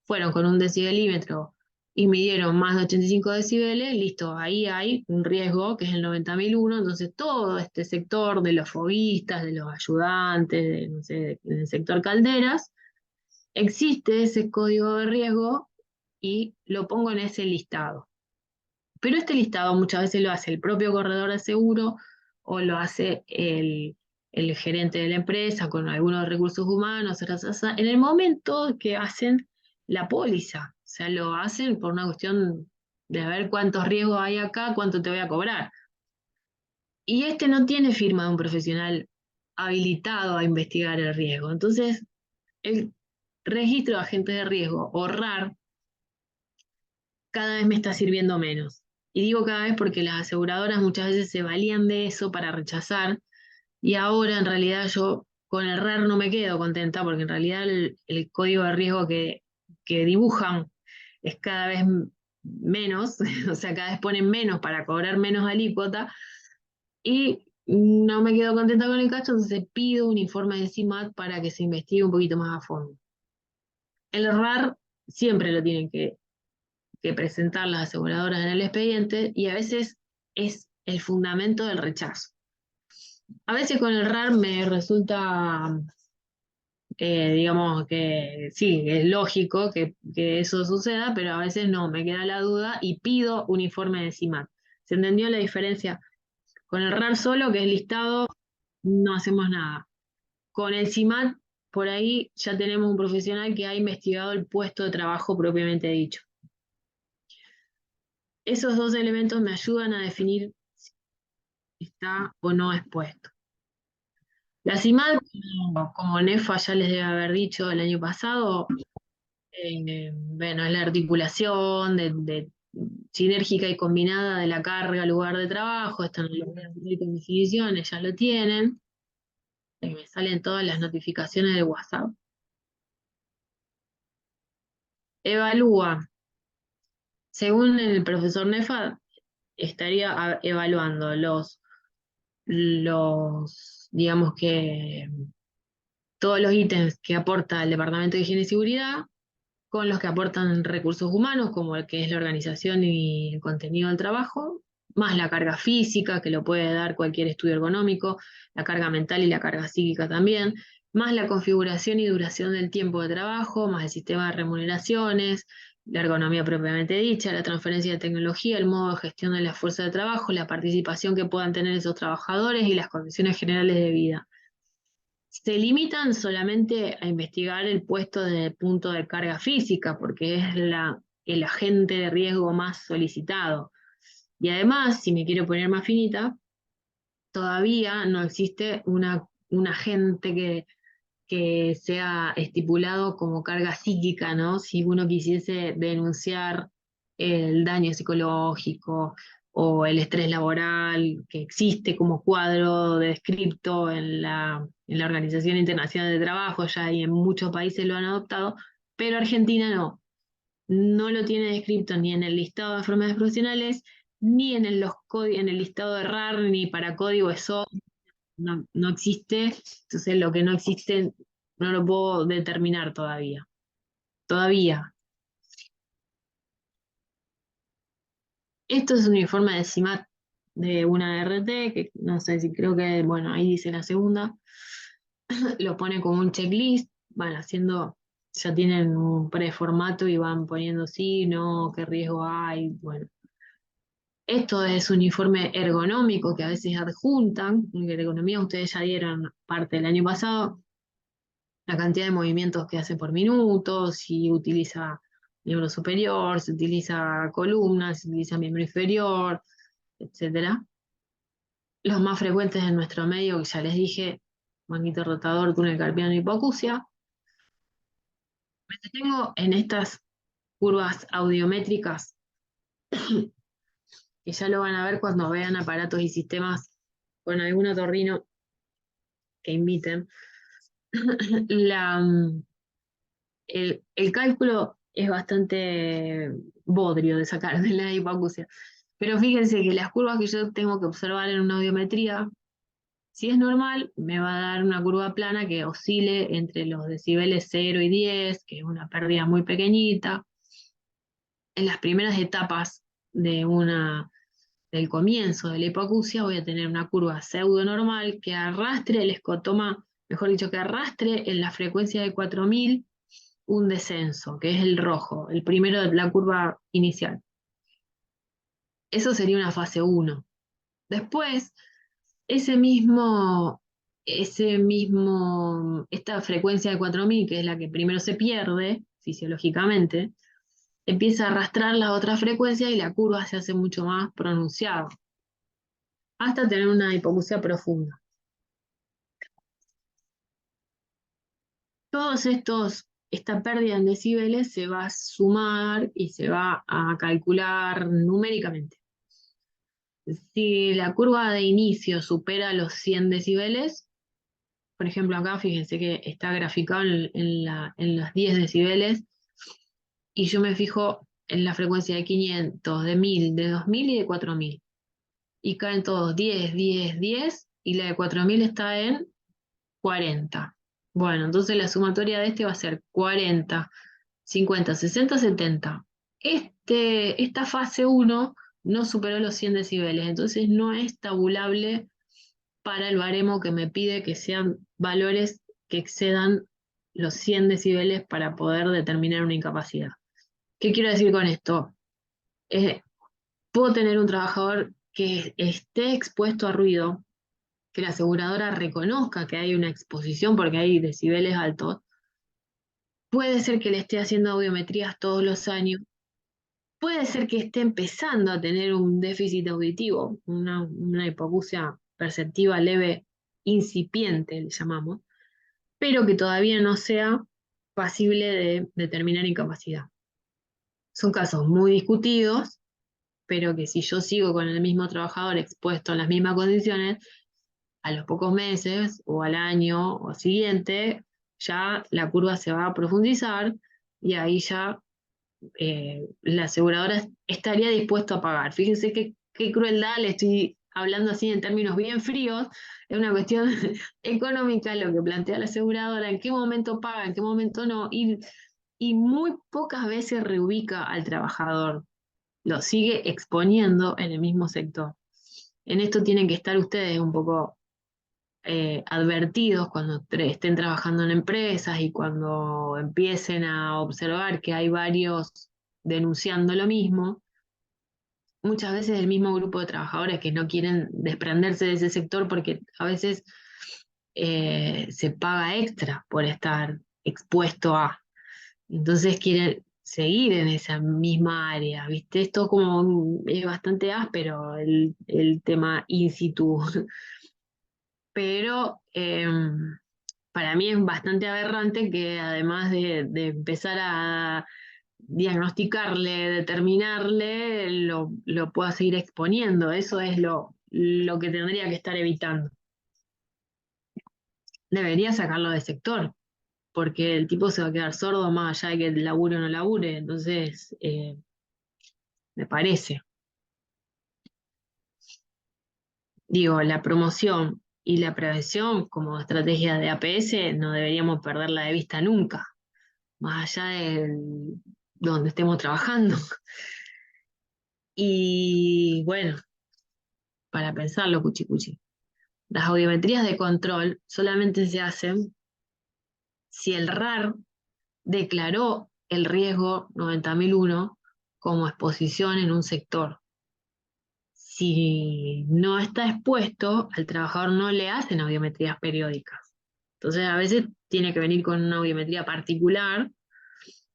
Fueron con un decibelímetro y midieron más de 85 decibeles, listo, ahí hay un riesgo que es el 90.001. Entonces todo este sector de los foguistas, de los ayudantes, de, no sé, del sector calderas, existe ese código de riesgo y lo pongo en ese listado. Pero este listado muchas veces lo hace el propio corredor de seguro o lo hace el gerente de la empresa con algunos recursos humanos, en el momento que hacen la póliza. O sea, lo hacen por una cuestión de ver cuántos riesgos hay acá, cuánto te voy a cobrar. Y este no tiene firma de un profesional habilitado a investigar el riesgo. Entonces, el registro de agentes de riesgo o RAR cada vez me está sirviendo menos. Y digo cada vez porque las aseguradoras muchas veces se valían de eso para rechazar, y ahora en realidad yo con el RAR no me quedo contenta porque en realidad el código de riesgo que dibujan es cada vez menos, o sea, cada vez ponen menos para cobrar menos alícuota, y no me quedo contenta con el cacho, entonces pido un informe de CIMAT para que se investigue un poquito más a fondo. El RAR siempre lo tienen que presentar las aseguradoras en el expediente y a veces es el fundamento del rechazo. A veces con el RAR me resulta, digamos que sí, es lógico que eso suceda, pero a veces no, me queda la duda y pido un informe de CIMAT. ¿Se entendió la diferencia? Con el RAR solo, que es listado, no hacemos nada. Con el CIMAT, por ahí ya tenemos un profesional que ha investigado el puesto de trabajo propiamente dicho. Esos dos elementos me ayudan a definir si está o no expuesto. La CIMAD, como Nefa ya les debe haber dicho el año pasado, bueno, es la articulación sinérgica y combinada de la carga, lugar de trabajo, están las definiciones, ya lo tienen, me salen todas las notificaciones de WhatsApp. Evalúa, según el profesor Nefa, estaría evaluando digamos que todos los ítems que aporta el Departamento de Higiene y Seguridad, con los que aportan recursos humanos, como el que es la organización y el contenido del trabajo, más la carga física, que lo puede dar cualquier estudio ergonómico, la carga mental y la carga psíquica también, más la configuración y duración del tiempo de trabajo, más el sistema de remuneraciones, la ergonomía propiamente dicha, la transferencia de tecnología, el modo de gestión de la fuerza de trabajo, la participación que puedan tener esos trabajadores y las condiciones generales de vida. Se limitan solamente a investigar el puesto de punto de carga física, porque es el agente de riesgo más solicitado. Y además, si me quiero poner más finita, todavía no existe un agente que sea estipulado como carga psíquica, ¿no? Si uno quisiese denunciar el daño psicológico, o el estrés laboral, que existe como cuadro descripto en la Organización Internacional de Trabajo, ya y en muchos países lo han adoptado, pero Argentina no lo tiene descrito ni en el listado de enfermedades profesionales, ni en en el listado de RAR, ni para código ESO, no existe, entonces lo que no existe no lo puedo determinar todavía. Todavía. Esto es un informe de CIMAT de una RT, que no sé si creo que, bueno, ahí dice la segunda, lo pone como un checklist, van haciendo, ya tienen un preformato y van poniendo sí, no, qué riesgo hay, bueno. Esto es un informe ergonómico que a veces adjuntan, en ergonomía ustedes ya dieron parte del año pasado, la cantidad de movimientos que hace por minuto, si utiliza miembro superior, si utiliza columna, si utiliza miembro inferior, etcétera. Los más frecuentes en nuestro medio, que ya les dije, manguito rotador, túnel carpiano y hipoacusia. Me detengo en estas curvas audiométricas, que ya lo van a ver cuando vean aparatos y sistemas con algún otorrino que inviten. El cálculo es bastante bodrio de sacar de la hipoacusia. Pero fíjense que las curvas que yo tengo que observar en una audiometría, si es normal, me va a dar una curva plana que oscile entre los decibeles 0 y 10, que es una pérdida muy pequeñita. En las primeras etapas del comienzo de la hipoacusia voy a tener una curva pseudo normal que arrastre el escotoma, mejor dicho, que arrastre en la frecuencia de 4000 un descenso, que es el rojo, el primero de la curva inicial. Eso sería una fase 1. Después, esta frecuencia de 4000, que es la que primero se pierde fisiológicamente, empieza a arrastrar las otras frecuencias y la curva se hace mucho más pronunciada, hasta tener una hipoacusia profunda. Esta pérdida en decibeles se va a sumar y se va a calcular numéricamente. Si la curva de inicio supera los 100 decibeles, por ejemplo acá fíjense que está graficado en los 10 decibeles, y yo me fijo en la frecuencia de 500, de 1000, de 2000 y de 4000. Y caen todos 10, 10, 10, y la de 4000 está en 40. Bueno, entonces la sumatoria de este va a ser 40, 50, 60, 70. Esta fase 1 no superó los 100 decibeles, entonces no es tabulable para el baremo que me pide que sean valores que excedan los 100 decibeles para poder determinar una incapacidad. ¿Qué quiero decir con esto? Puedo tener un trabajador que esté expuesto a ruido, que la aseguradora reconozca que hay una exposición porque hay decibeles altos. Puede ser que le esté haciendo audiometrías todos los años. Puede ser que esté empezando a tener un déficit auditivo, una hipoacusia perceptiva leve incipiente, le llamamos, pero que todavía no sea pasible de determinar incapacidad. Son casos muy discutidos, pero que si yo sigo con el mismo trabajador expuesto en las mismas condiciones, a los pocos meses o al año o siguiente, ya la curva se va a profundizar y ahí ya la aseguradora estaría dispuesto a pagar. Fíjense qué crueldad, le estoy hablando así en términos bien fríos, es una cuestión económica lo que plantea la aseguradora, en qué momento paga, en qué momento no, y muy pocas veces reubica al trabajador, lo sigue exponiendo en el mismo sector. En esto tienen que estar ustedes un poco advertidos cuando estén trabajando en empresas y cuando empiecen a observar que hay varios denunciando lo mismo, muchas veces el mismo grupo de trabajadores que no quieren desprenderse de ese sector porque a veces se paga extra por estar expuesto a, entonces quieren seguir en esa misma área, ¿viste? Esto como es bastante áspero el tema in situ. Pero para mí es bastante aberrante que además de empezar diagnosticarle, determinarle, lo pueda seguir exponiendo. Eso es lo que tendría que estar evitando. Debería sacarlo del sector, porque el tipo se va a quedar sordo más allá de que labure o no labure. Entonces, me parece. Digo, la promoción y la prevención como estrategia de APS no deberíamos perderla de vista nunca, más allá de donde estemos trabajando. Y bueno, para pensarlo, cuchi cuchi. Las audiometrías de control solamente se hacen si el RAR declaró el riesgo 90.001 como exposición en un sector. Si no está expuesto, al trabajador no le hacen audiometrías periódicas. Entonces a veces tiene que venir con una audiometría particular,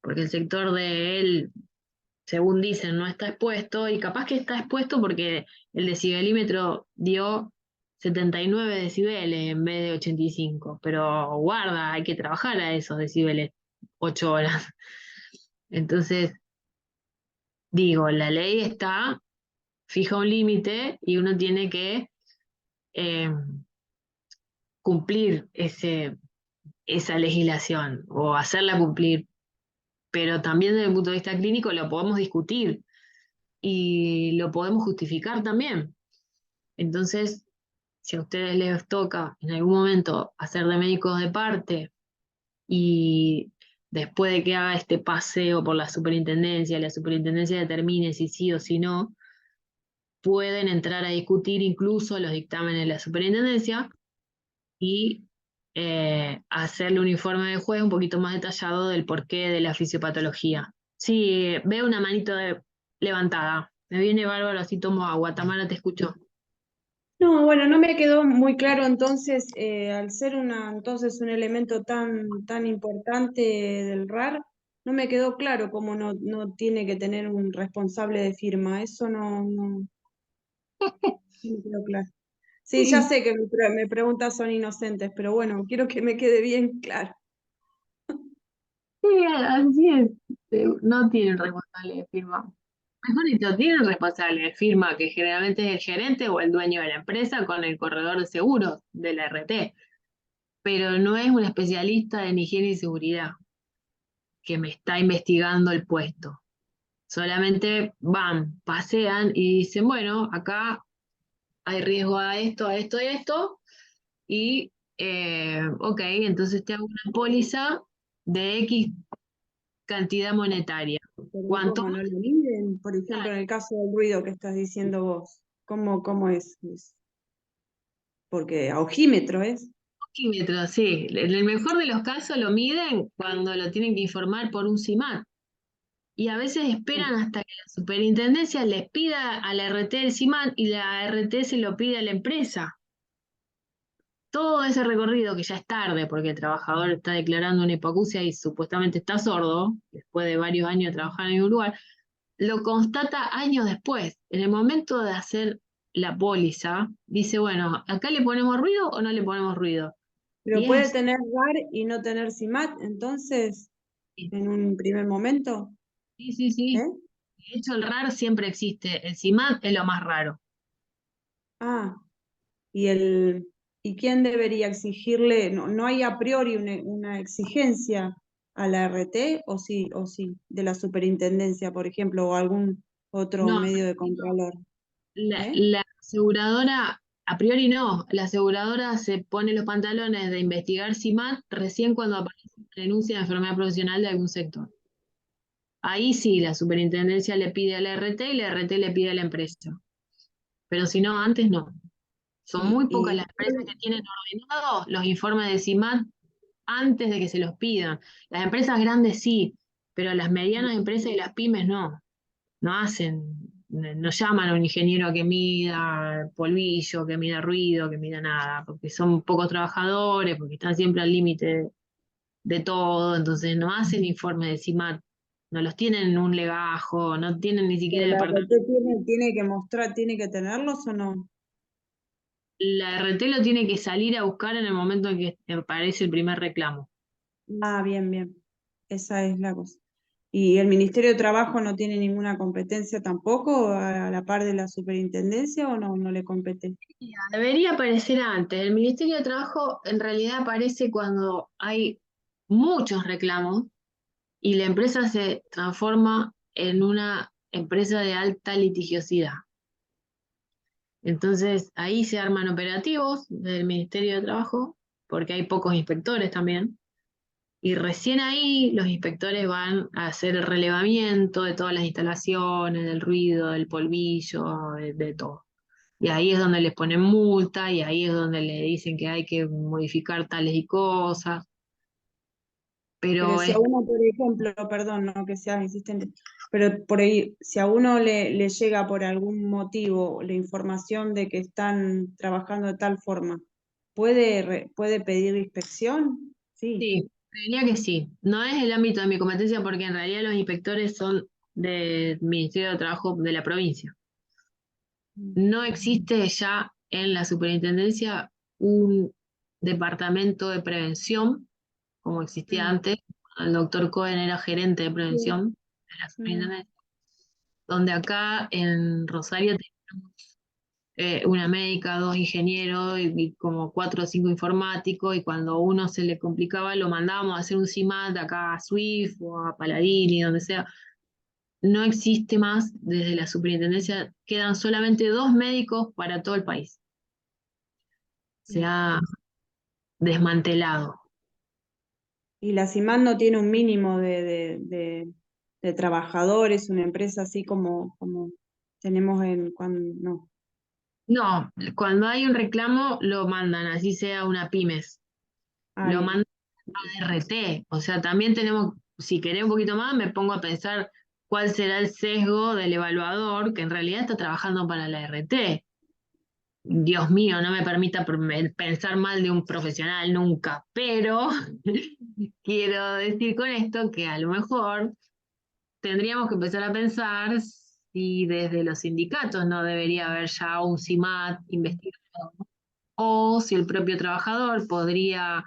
porque el sector de él, según dicen, no está expuesto, y capaz que está expuesto porque el decibelímetro dio 79 decibeles en vez de 85, pero guarda, hay que trabajar a esos decibeles 8 horas. Entonces, digo, la ley está, fija un límite y uno tiene que eh, cumplir esa legislación o hacerla cumplir, pero también desde el punto de vista clínico lo podemos discutir y lo podemos justificar también. Entonces, si a ustedes les toca en algún momento hacer de médicos de parte y después de que haga este paseo por la superintendencia determine si sí o si no, pueden entrar a discutir incluso los dictámenes de la superintendencia y hacerle un informe de juez un poquito más detallado del porqué de la fisiopatología. Sí, veo una manito levantada. Me viene bárbaro, así tomo agua. Tamara, te escucho. No, bueno, no me quedó muy claro entonces, al ser entonces un elemento tan importante del RAR, no me quedó claro cómo no tiene que tener un responsable de firma. Eso no me quedó claro. Sí, ya sé que me preguntas son inocentes, pero bueno, quiero que me quede bien claro. Sí, así es. No tienen responsable de firma. Mejor dicho, tienen responsable de firma, que generalmente es el gerente o el dueño de la empresa con el corredor de seguros de la RT, pero no es un especialista en higiene y seguridad que me está investigando el puesto. Solamente van, pasean y dicen, bueno, acá hay riesgo a esto, a esto y a esto, y ok, entonces te hago una póliza de X cantidad monetaria. Pero ¿Cuánto? ¿cómo no lo miden? Por ejemplo, en el caso del ruido que estás diciendo vos, ¿cómo es? Porque a ojímetro es. Milímetros, sí. En el mejor de los casos lo miden cuando lo tienen que informar por un CIMAT. Y a veces esperan hasta que la superintendencia les pida a la RT el CIMAT y la RT se lo pide a la empresa. Todo ese recorrido, que ya es tarde porque el trabajador está declarando una hipoacusia y supuestamente está sordo, después de varios años de trabajar en un lugar, lo constata años después. En el momento de hacer la póliza, dice, bueno, ¿acá le ponemos ruido o no le ponemos ruido? Pero Y es puede así. tener RAR y no tener CIMAT, entonces, en un primer momento, Sí, sí, sí. ¿eh? De hecho, el RAR siempre existe. El CIMAT es lo más raro. Ah, ¿y quién debería exigirle? No hay a priori una exigencia a la RT, o sí, de la superintendencia, por ejemplo, o algún otro No, medio de contralor, ¿eh? la aseguradora, a priori no. La aseguradora se pone los pantalones de investigar CIMAT recién cuando aparece una denuncia de enfermedad profesional de algún sector. Ahí sí, la superintendencia le pide a la RT y la RT le pide a la empresa. Pero si no, antes no. Son Y, muy pocas y las empresas que tienen ordenados los informes de CIMAT antes de que se los pidan. Las empresas grandes sí, pero las medianas empresas y las pymes no. No hacen, no llaman a un ingeniero a que mida polvillo, que mida ruido, que mida nada, porque son pocos trabajadores, porque están siempre al límite de todo, entonces no hacen informes de CIMAT, no los tienen en un legajo, no tienen ni siquiera la departamento. RT tiene que mostrar, tiene que tenerlos o no. La RT lo tiene que salir a buscar en el momento en que aparece el primer reclamo. Ah, bien, bien. Esa es la cosa. ¿Y el Ministerio de Trabajo no tiene ninguna competencia tampoco a la par de la superintendencia o no le compete? Debería aparecer antes. El Ministerio de Trabajo en realidad aparece cuando hay muchos reclamos y la empresa se transforma en una empresa de alta litigiosidad. Entonces ahí se arman operativos del Ministerio de Trabajo, porque hay pocos inspectores también, y recién ahí los inspectores van a hacer el relevamiento de todas las instalaciones, del ruido, del polvillo, de todo. Y ahí es donde les ponen multa, y ahí es donde le dicen que hay que modificar tales y cosas, Pero pero si es a uno, por ejemplo, perdón, no que seas insistente, pero por ahí, si a uno le llega por algún motivo la información de que están trabajando de tal forma, ¿puede pedir inspección? Sí. sí, diría que sí. No es el ámbito de mi competencia porque en realidad los inspectores son del Ministerio de Trabajo de la provincia. No existe ya en la superintendencia un departamento de prevención como existía Mm, antes. El doctor Cohen era gerente de sí, prevención de la mm, superintendencia, donde acá en Rosario teníamos una médica, dos ingenieros y como 4 o 5 informáticos, y cuando a uno se le complicaba lo mandábamos a hacer un CIMAT acá a Swift o a Paladini, donde sea. No existe más desde la superintendencia, quedan solamente 2 médicos para todo el país. Se bien. ha desmantelado. Y la CIMAD no tiene un mínimo de trabajadores, una empresa así como tenemos en cuando no. No, cuando hay un reclamo lo mandan, así sea una pymes, Ah, lo bien. mandan a RT. O sea, también tenemos, si querés un poquito más, me pongo a pensar cuál será el sesgo del evaluador que en realidad está trabajando para la RT. Dios mío, no me permita pensar mal de un profesional nunca, pero quiero decir con esto que a lo mejor tendríamos que empezar a pensar si desde los sindicatos no debería haber ya un CIMAT investigado, o si el propio trabajador podría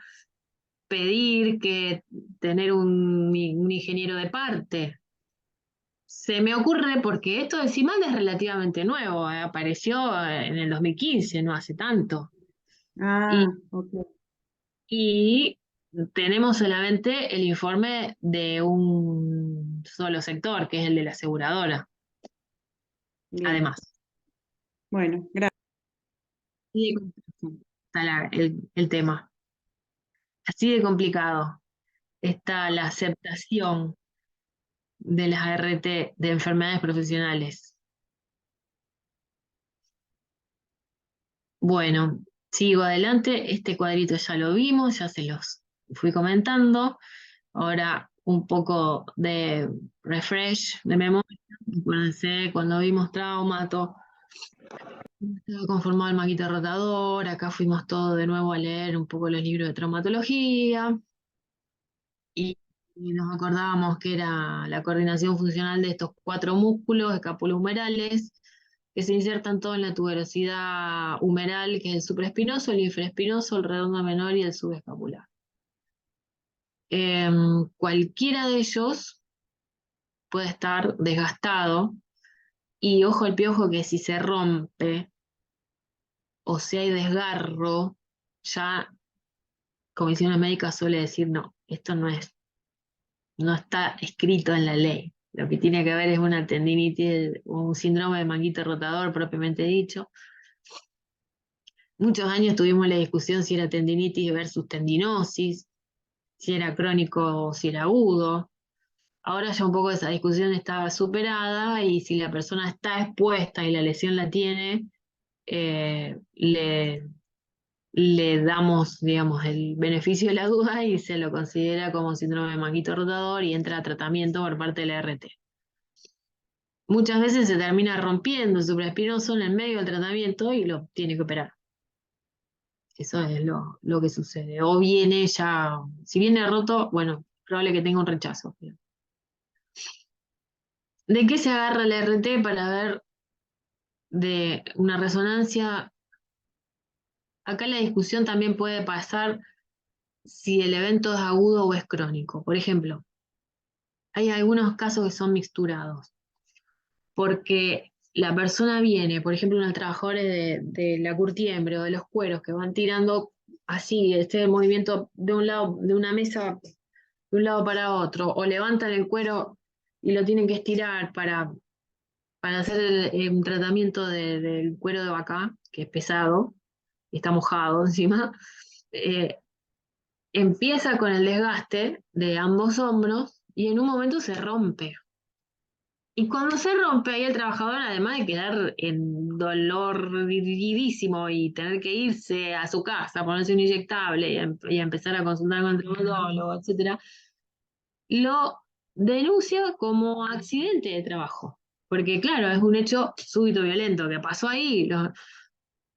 pedir que tener un ingeniero de parte. Se me ocurre porque esto del CIMAT es relativamente nuevo, apareció en el 2015, no hace tanto. Y, Ah, ok. y tenemos solamente el informe de un solo sector, que es el de la aseguradora, Bien. además. Bueno, gracias. Así de complejo está el tema. Así de complicado está la aceptación de las ART de enfermedades profesionales. Bueno, sigo adelante. Este cuadrito ya lo vimos, ya se los fui comentando. Ahora un poco de refresh de memoria. Acuérdense, cuando vimos traumato, estaba conformado el maquito rotador. Acá fuimos todos de nuevo a leer un poco los libros de traumatología. Y nos acordábamos que era la coordinación funcional de estos 4 músculos escapulohumerales que se insertan todos en la tuberosidad humeral, que es el supraespinoso, el infraespinoso, el redondo menor y el subescapular. Cualquiera de ellos puede estar desgastado, y ojo al piojo que si se rompe o si hay desgarro, ya comisiones médicas suele decir no, esto no está escrito en la ley. Lo que tiene que ver es una tendinitis o un síndrome de manguito rotador propiamente dicho. Muchos años tuvimos la discusión si era tendinitis versus tendinosis, si era crónico o si era agudo. Ahora ya un poco esa discusión está superada, y si la persona está expuesta y la lesión la tiene, eh, le, le damos, digamos, el beneficio de la duda y se lo considera como síndrome de manguito rotador y entra a tratamiento por parte de la RT. Muchas veces se termina rompiendo el supraespinoso en el medio del tratamiento y lo tiene que operar. Eso es lo que sucede. O viene ya, si viene roto, bueno, probable que tenga un rechazo. ¿De qué se agarra la RT para ver de una resonancia? Acá la discusión también puede pasar si el evento es agudo o es crónico. Por ejemplo, hay algunos casos que son mixturados, porque la persona viene, por ejemplo, unos trabajadores de la curtiembre o de los cueros que van tirando así, este movimiento de un lado, de una mesa, de un lado para otro, o levantan el cuero y lo tienen que estirar para hacer un tratamiento del cuero de vaca, que es pesado, y está mojado encima. eh, Empieza con el desgaste de ambos hombros y en un momento se rompe. Y cuando se rompe, ahí el trabajador, además de quedar en dolor vividísimo y tener que irse a su casa, ponerse un inyectable y a empezar a consultar con el traumatólogo, etcétera, lo denuncia como accidente de trabajo. Porque, claro, es un hecho súbito violento que pasó ahí.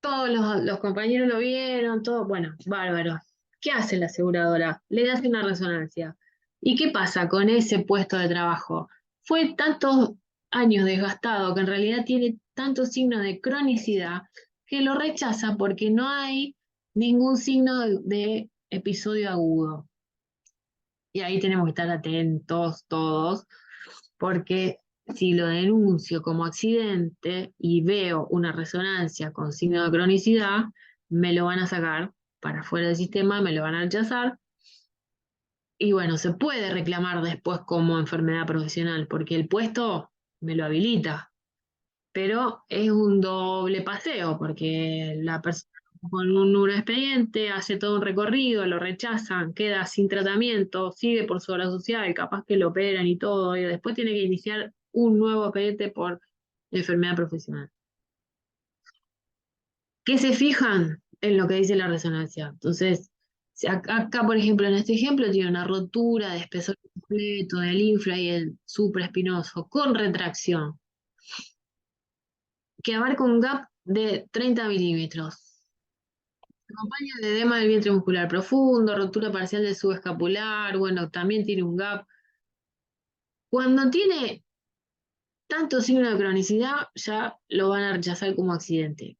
Todos los compañeros lo vieron, todo, bueno, bárbaro. ¿Qué hace la aseguradora? Le hace una resonancia. ¿Y qué pasa con ese puesto de trabajo? Fue tantos años desgastado que en realidad tiene tantos signos de cronicidad que lo rechaza porque no hay ningún signo de episodio agudo. Y ahí tenemos que estar atentos todos, porque si lo denuncio como accidente y veo una resonancia con signo de cronicidad, me lo van a sacar para fuera del sistema, me lo van a rechazar. Y bueno, se puede reclamar después como enfermedad profesional, porque el puesto me lo habilita, pero es un doble paseo, porque la persona con un neuroexpediente hace todo un recorrido, lo rechazan, queda sin tratamiento, sigue por su obra social, capaz que lo operan y todo, y después tiene que iniciar un nuevo expediente por enfermedad profesional. ¿Qué se fijan? En lo que dice la resonancia. Entonces, si acá, por ejemplo, en este ejemplo, tiene una rotura de espesor completo del infra y el supraespinoso con retracción, que abarca un gap de 30 milímetros. Se acompaña de edema del vientre muscular profundo, rotura parcial del subescapular, bueno, también tiene un gap. Cuando tiene tanto signo de cronicidad, ya lo van a rechazar como accidente.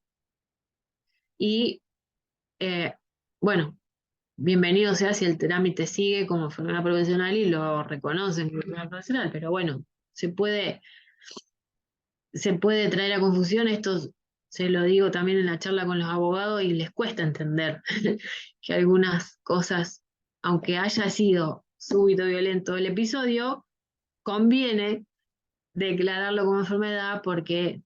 Y bueno, bienvenido sea si el trámite sigue como enfermedad profesional y lo reconocen como enfermedad profesional, pero bueno, se puede traer a confusión esto. Se lo digo también en la charla con los abogados y les cuesta entender que algunas cosas, aunque haya sido súbito violento el episodio, conviene declararlo como enfermedad porque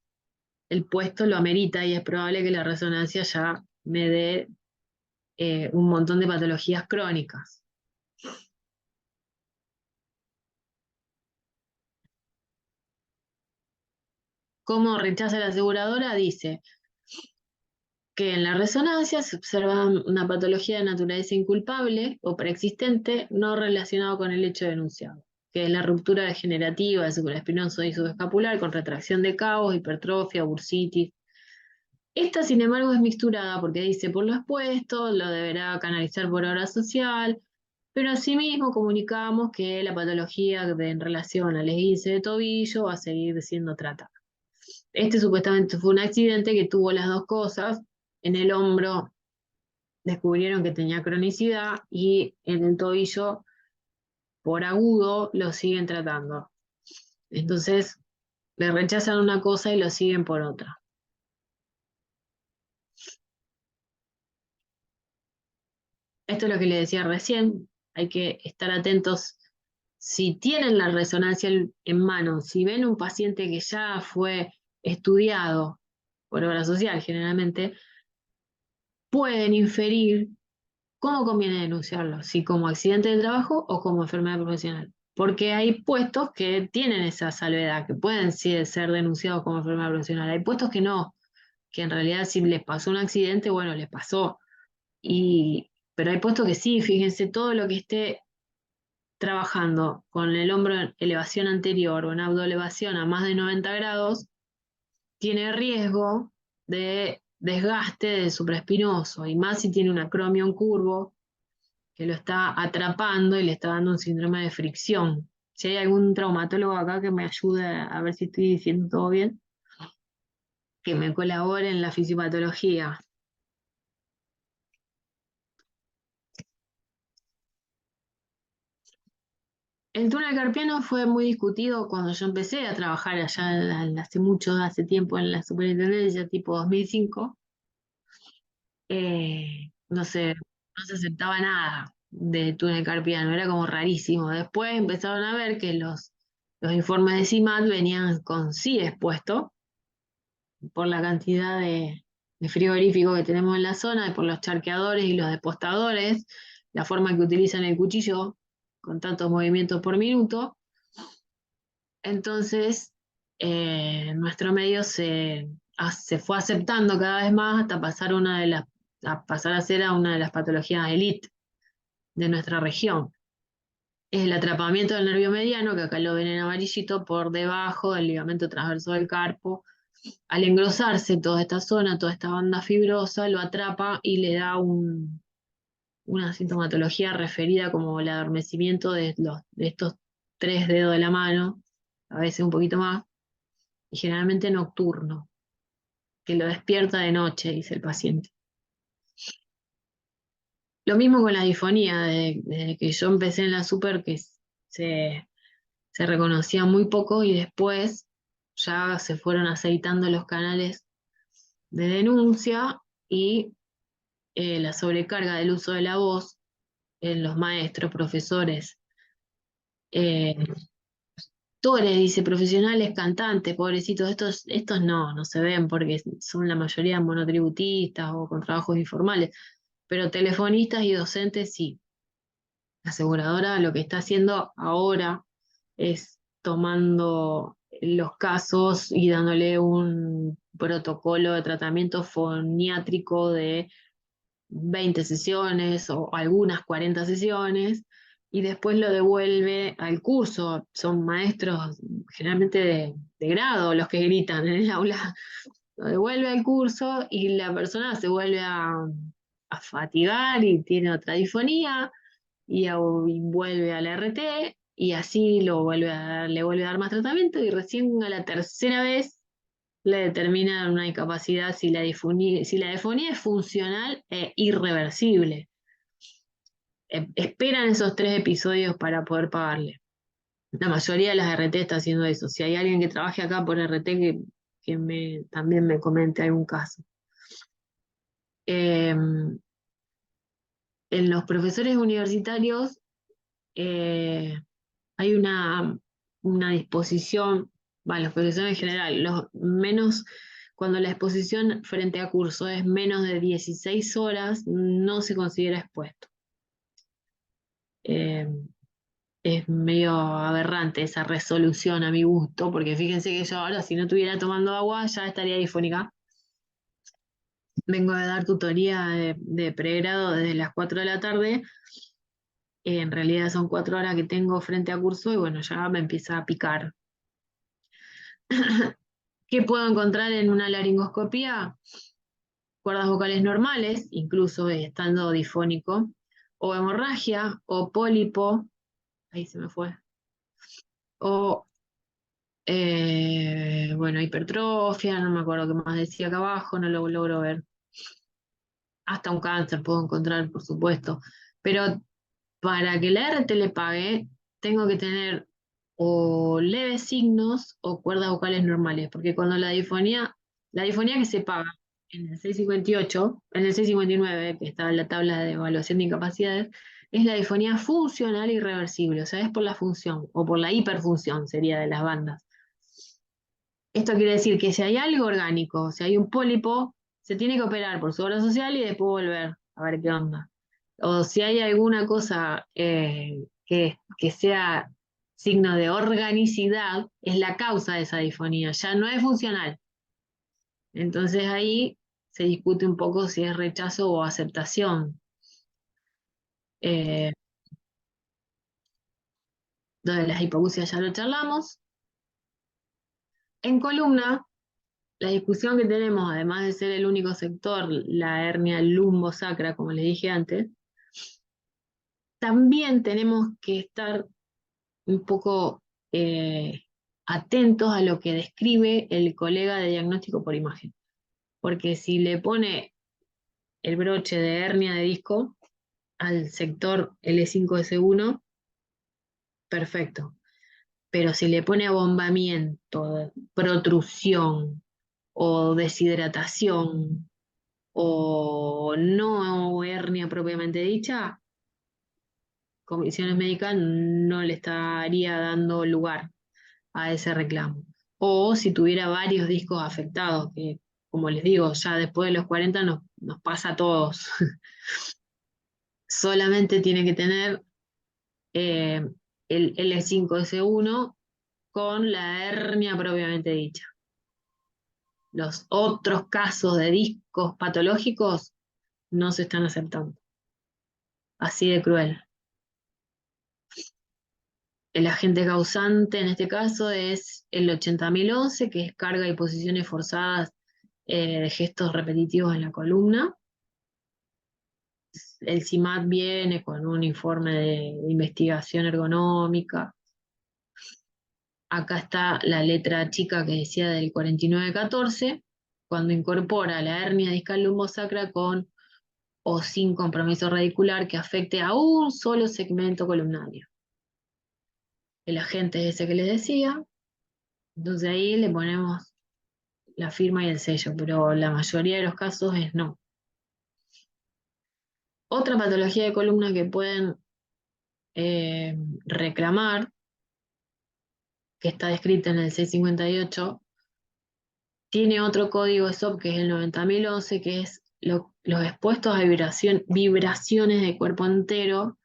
el puesto lo amerita y es probable que la resonancia ya me dé un montón de patologías crónicas. ¿Cómo rechaza la aseguradora? Dice que en la resonancia se observa una patología de naturaleza inculpable o preexistente no relacionado con el hecho denunciado, que es la ruptura degenerativa del supraespinoso y subescapular con retracción de cabos, hipertrofia, bursitis. Esta, sin embargo, es mixturada porque dice por lo expuesto, lo deberá canalizar por obra social, pero asimismo comunicamos que la patología en relación al esguince de tobillo va a seguir siendo tratada. Este supuestamente fue un accidente que tuvo las dos cosas. En el hombro descubrieron que tenía cronicidad y en el tobillo, por agudo, lo siguen tratando. Entonces, le rechazan una cosa y lo siguen por otra. Esto es lo que le decía recién, hay que estar atentos. Si tienen la resonancia en mano, si ven un paciente que ya fue estudiado por obra social generalmente, pueden inferir cómo conviene denunciarlo, si como accidente de trabajo o como enfermedad profesional. Porque hay puestos que tienen esa salvedad, que pueden ser denunciados como enfermedad profesional. Hay puestos que no, que en realidad si les pasó un accidente, bueno, les pasó. Pero hay puestos que sí, fíjense, todo lo que esté trabajando con el hombro en elevación anterior o en abdoelevación a más de 90 grados, tiene riesgo de desgaste del supraespinoso, y más si tiene un acromion curvo que lo está atrapando y le está dando un síndrome de fricción. Si hay algún traumatólogo acá que me ayude a ver si estoy diciendo todo bien, que me colabore en la fisiopatología. El túnel carpiano fue muy discutido cuando yo empecé a trabajar allá hace tiempo en la superintendencia, tipo 2005. No se aceptaba nada de túnel carpiano, era como rarísimo. Después empezaron a ver que los informes de CIMAT venían con CIES puesto, por la cantidad de frigorífico que tenemos en la zona, y por los charqueadores y los despostadores, la forma que utilizan el cuchillo con tantos movimientos por minuto. Entonces, nuestro medio se fue aceptando cada vez más hasta pasar a ser una de las patologías elite de nuestra región. Es el atrapamiento del nervio mediano, que acá lo ven en amarillito, por debajo del ligamento transverso del carpo. Al engrosarse toda esta zona, toda esta banda fibrosa, lo atrapa y le da una sintomatología referida como el adormecimiento de estos 3 dedos de la mano, a veces un poquito más, y generalmente nocturno, que lo despierta de noche, dice el paciente. Lo mismo con la disfonía, desde que yo empecé en la super, que se reconocía muy poco, y después ya se fueron aceitando los canales de denuncia, y la sobrecarga del uso de la voz en los maestros, profesores, eh, actores, dice, profesionales, cantantes, pobrecitos, estos no se ven porque son la mayoría monotributistas o con trabajos informales, pero telefonistas y docentes sí. La aseguradora lo que está haciendo ahora es tomando los casos y dándole un protocolo de tratamiento foniátrico de 20 sesiones o algunas 40 sesiones, y después lo devuelve al curso. Son maestros generalmente de grado los que gritan en el aula. Lo devuelve al curso y la persona se vuelve a fatigar y tiene otra disfonía, y vuelve al RT, y así le vuelve a dar más tratamiento, y recién a la tercera vez le determinan una incapacidad si la disfonía es funcional e irreversible. Esperan esos 3 episodios para poder pagarle. La mayoría de las RT está haciendo eso. Si hay alguien que trabaje acá por RT, que también me comente algún caso. En los profesores universitarios hay una disposición, los profesores en general, cuando la exposición frente a curso es menos de 16 horas, no se considera expuesto. Es medio aberrante esa resolución a mi gusto, porque fíjense que yo ahora, si no estuviera tomando agua, ya estaría difónica. Vengo de dar tutoría de pregrado desde las 4 de la tarde. En realidad son 4 horas que tengo frente a curso, y bueno, ya me empieza a picar. ¿Qué puedo encontrar en una laringoscopía? Cuerdas vocales normales, incluso estando difónico, o hemorragia, o pólipo, ahí se me fue, o hipertrofia, no me acuerdo qué más decía acá abajo, no lo logro ver. Hasta un cáncer puedo encontrar, por supuesto, pero para que la RT le pague, tengo que tener o leves signos o cuerdas vocales normales, porque cuando la disfonía que se paga en el 658, en el 659, que está en la tabla de evaluación de incapacidades, es la disfonía funcional irreversible, o sea, es por la función, o por la hiperfunción sería de las bandas. Esto quiere decir que si hay algo orgánico, si hay un pólipo, se tiene que operar por su obra social y después volver a ver qué onda. O si hay alguna cosa que sea signo de organicidad, es la causa de esa disfonía, ya no es funcional. Entonces ahí se discute un poco si es rechazo o aceptación. Lo de las hipoacusias ya lo charlamos. En columna, la discusión que tenemos, además de ser el único sector, la hernia lumbosacra, como les dije antes, también tenemos que estar un poco atentos a lo que describe el colega de diagnóstico por imagen. Porque si le pone el broche de hernia de disco al sector L5S1, perfecto. Pero si le pone abombamiento, protrusión o deshidratación o no hernia propiamente dicha, comisiones médicas no le estaría dando lugar a ese reclamo. O si tuviera varios discos afectados, que como les digo, ya después de los 40 nos pasa a todos. Solamente tiene que tener el L5S1 con la hernia propiamente dicha. Los otros casos de discos patológicos no se están aceptando. Así de cruel. El agente causante en este caso es el 80.011, que es carga y posiciones forzadas de gestos repetitivos en la columna. El CIMAT viene con un informe de investigación ergonómica. Acá está la letra chica que decía del 4914, cuando incorpora la hernia discal lumbosacra con o sin compromiso radicular que afecte a un solo segmento columnario. El agente es ese que les decía, entonces ahí le ponemos la firma y el sello, pero la mayoría de los casos es no. Otra patología de columna que pueden reclamar, que está descrita en el 658, tiene otro código ESOP que es el 90.011, que es los expuestos a vibraciones de cuerpo entero,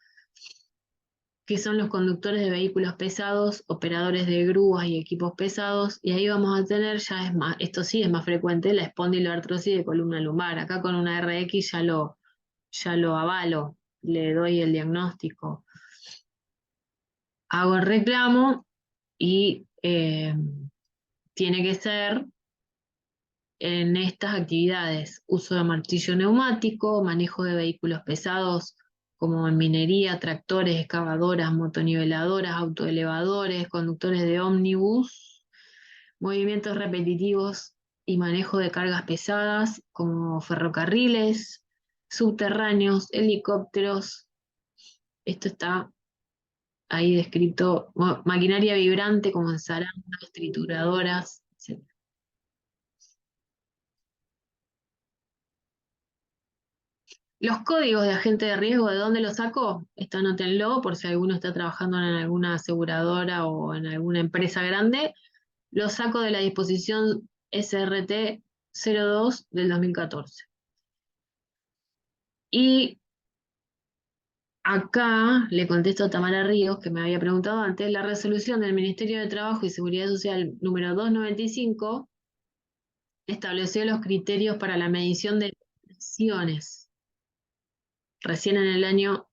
que son los conductores de vehículos pesados, operadores de grúas y equipos pesados, y ahí vamos a tener, ya es más, esto sí es más frecuente, la espondiloartrosis de columna lumbar. Acá con una RX ya lo avalo, le doy el diagnóstico. Hago el reclamo y tiene que ser en estas actividades: uso de martillo neumático, manejo de vehículos pesados como en minería, tractores, excavadoras, motoniveladoras, autoelevadores, conductores de ómnibus, movimientos repetitivos y manejo de cargas pesadas como ferrocarriles, subterráneos, helicópteros. Esto está ahí descrito, maquinaria vibrante como en zarandas, trituradoras, etc. Los códigos de agente de riesgo, ¿de dónde los sacó? Esto anótenlo por si alguno está trabajando en alguna aseguradora o en alguna empresa grande. Los saco de la disposición SRT 02 del 2014. Y acá le contesto a Tamara Ríos, que me había preguntado antes, la resolución del Ministerio de Trabajo y Seguridad Social número 295 estableció los criterios para la medición de emisiones. Recién en el año...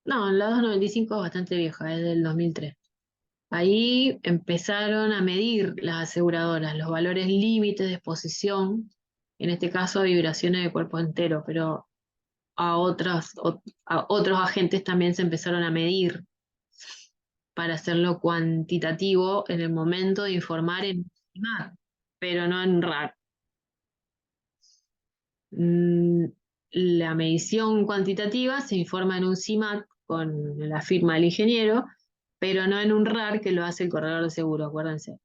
No, la 295 es bastante vieja, es del 2003. Ahí empezaron a medir las aseguradoras los valores límites de exposición, en este caso a vibraciones de cuerpo entero, pero a otros agentes también se empezaron a medir para hacerlo cuantitativo en el momento de informar en CIMAT, pero no en RAR. La medición cuantitativa se informa en un CIMAT con la firma del ingeniero, pero no en un RAR que lo hace el corredor de seguro, acuérdense.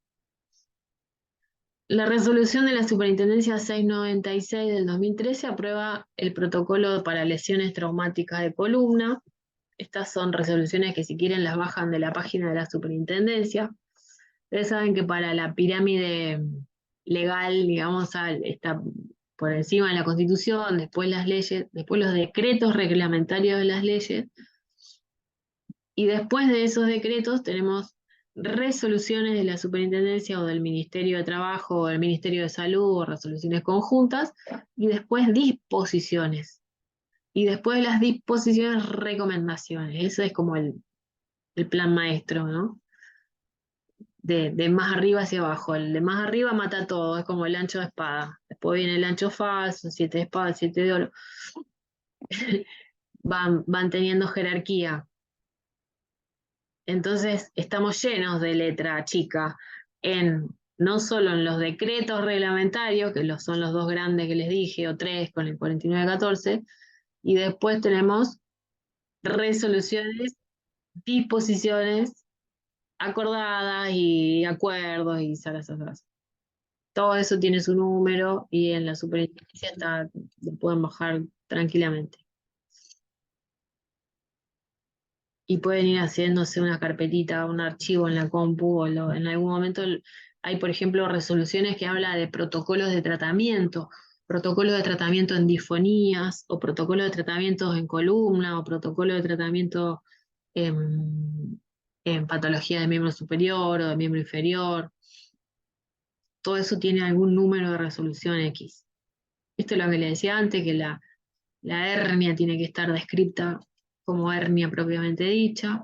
La resolución de la Superintendencia 696 del 2013 aprueba el protocolo para lesiones traumáticas de columna. Estas son resoluciones que si quieren las bajan de la página de la Superintendencia. Ustedes saben que para la pirámide legal, digamos, está por encima de la Constitución, después las leyes, después los decretos reglamentarios de las leyes, y después de esos decretos tenemos resoluciones de la Superintendencia o del Ministerio de Trabajo o del Ministerio de Salud o resoluciones conjuntas, y después disposiciones. Y después de las disposiciones, recomendaciones. Eso es como el plan maestro, ¿no? De más arriba hacia abajo. El de más arriba mata todo, es como el ancho de espada. Después viene el ancho falso, 7 de espada, 7 de oro. van teniendo jerarquía. Entonces estamos llenos de letra chica, no solo en los decretos reglamentarios, que son los dos grandes que les dije, o 3 con el 4914, y después tenemos resoluciones, disposiciones acordadas y acuerdos y zarazas. Todo eso tiene su número y en la superintendencia lo pueden bajar tranquilamente. Y pueden ir haciéndose una carpetita, un archivo en la compu, o en algún momento hay, por ejemplo, resoluciones que habla de protocolos de tratamiento en disfonías, o protocolos de tratamientos en columna, o protocolos de tratamiento en patología de miembro superior o de miembro inferior. Todo eso tiene algún número de resolución X. Esto es lo que le decía antes, que la hernia tiene que estar descrita como hernia propiamente dicha.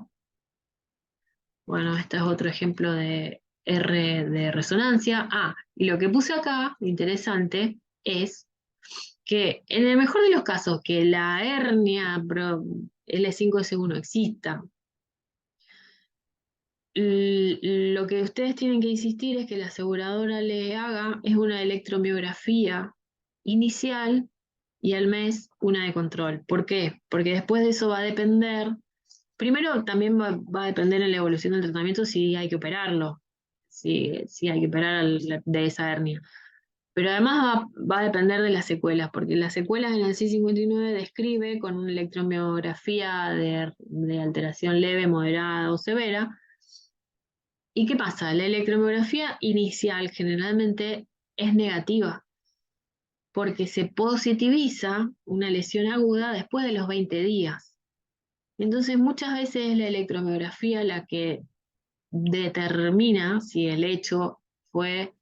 Bueno, este es otro ejemplo de R de resonancia. Ah, y lo que puse acá, interesante, es que en el mejor de los casos que la hernia L5S1 exista, lo que ustedes tienen que insistir es que la aseguradora le haga es una electromiografía inicial y al mes una de control. ¿Por qué? Porque después de eso va a depender, primero también va a depender en la evolución del tratamiento si hay que operarlo, si hay que operar de esa hernia. Pero además va a depender de las secuelas, porque las secuelas en el C59 describe con una electromiografía de alteración leve, moderada o severa. ¿Y qué pasa? La electromiografía inicial generalmente es negativa, porque se positiviza una lesión aguda después de los 20 días. Entonces muchas veces es la electromiografía la que determina si el hecho fue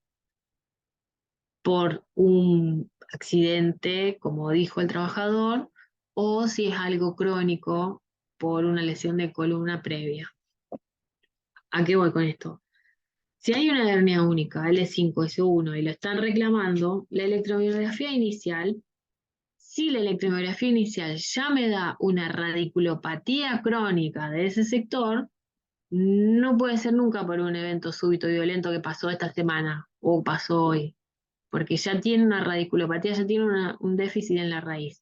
por un accidente, como dijo el trabajador, o si es algo crónico por una lesión de columna previa. ¿A qué voy con esto? Si hay una hernia única, L5S1, y lo están reclamando, la electromiografía inicial, si la electromiografía inicial ya me da una radiculopatía crónica de ese sector, no puede ser nunca por un evento súbito y violento que pasó esta semana o pasó hoy, porque ya tiene una radiculopatía, ya tiene un déficit en la raíz.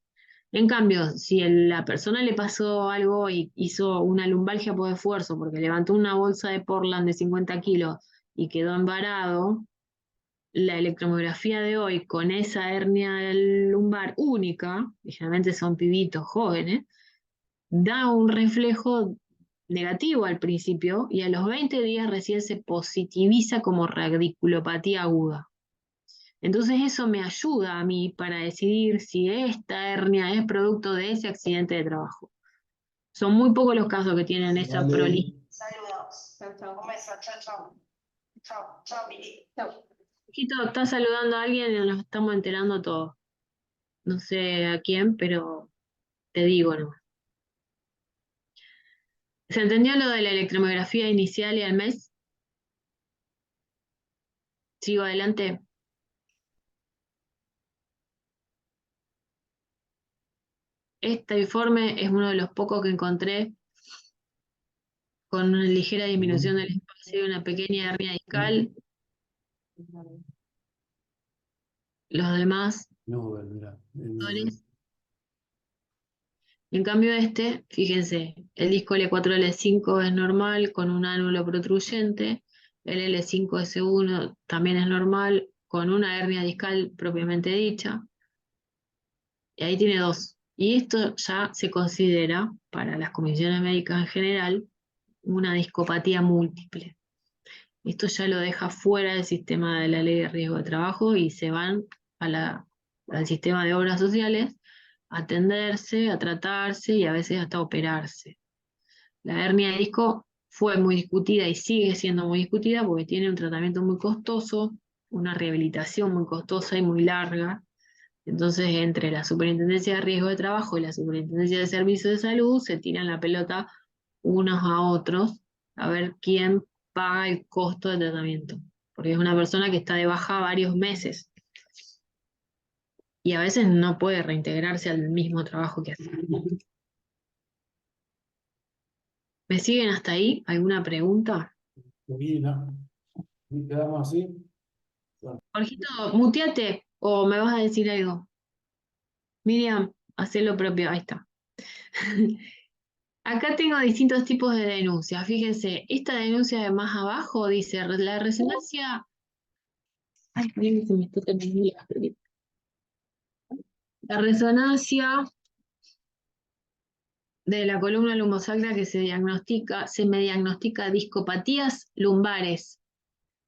En cambio, si la persona le pasó algo y hizo una lumbalgia por esfuerzo, porque levantó una bolsa de Portland de 50 kilos y quedó embarado, la electromiografía de hoy con esa hernia lumbar única, y generalmente son pibitos jóvenes, da un reflejo negativo al principio y a los 20 días recién se positiviza como radiculopatía aguda. Entonces eso me ayuda a mí para decidir si esta hernia es producto de ese accidente de trabajo. Son muy pocos los casos que tienen esa Vale. prolija. Saludos. Chau, chau. Un beso. Chau, chau. Chau, chau, Mili. Chau. Chiquito, está saludando a alguien y nos estamos enterando todos. No sé a quién, pero te digo, ¿no? ¿Se entendió lo de la electromiografía inicial y al mes? Sigo adelante. Este informe es uno de los pocos que encontré con una ligera disminución del espacio y una pequeña hernia discal. Los demás, No, mira. en cambio fíjense, el disco L4-L5 es normal con un ánulo protruyente, el L5S1 también es normal con una hernia discal propiamente dicha, y ahí tiene dos. Y esto ya se considera, para las comisiones médicas en general, una discopatía múltiple. Esto ya lo deja fuera del sistema de la ley de riesgo de trabajo y se van al sistema de obras sociales a atenderse, a tratarse y a veces hasta operarse. La hernia de disco fue muy discutida y sigue siendo muy discutida porque tiene un tratamiento muy costoso, una rehabilitación muy costosa y muy larga. Entonces, entre la Superintendencia de Riesgo de Trabajo y la Superintendencia de Servicios de Salud se tiran la pelota unos a otros a ver quién paga el costo del tratamiento. Porque es una persona que está de baja varios meses y a veces no puede reintegrarse al mismo trabajo que hace. ¿Me siguen hasta ahí? ¿Alguna pregunta? ¿Y quedamos así? Jorgito, muteate o me vas a decir algo. Miriam, hacé lo propio, ahí está. Acá tengo distintos tipos de denuncias. Fíjense, esta denuncia de más abajo dice la resonancia. Ay, miren que se me está terminando la resonancia de la columna lumbosacra que se me diagnostica discopatías lumbares,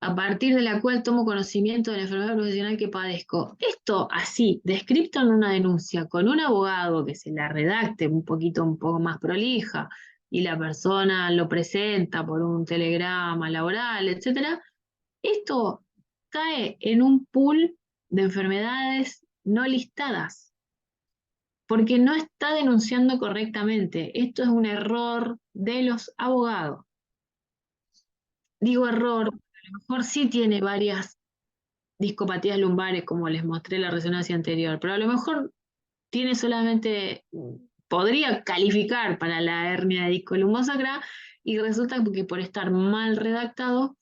a partir de la cual tomo conocimiento de la enfermedad profesional que padezco. Esto así, descrito en una denuncia, con un abogado que se la redacte un poco más prolija, y la persona lo presenta por un telegrama laboral, etc., esto cae en un pool de enfermedades no listadas, porque no está denunciando correctamente. Esto es un error de los abogados. Digo error, a lo mejor sí tiene varias discopatías lumbares, como les mostré en la resonancia anterior, pero a lo mejor tiene solamente, podría calificar para la hernia de disco lumbosacra, y resulta que por estar mal redactado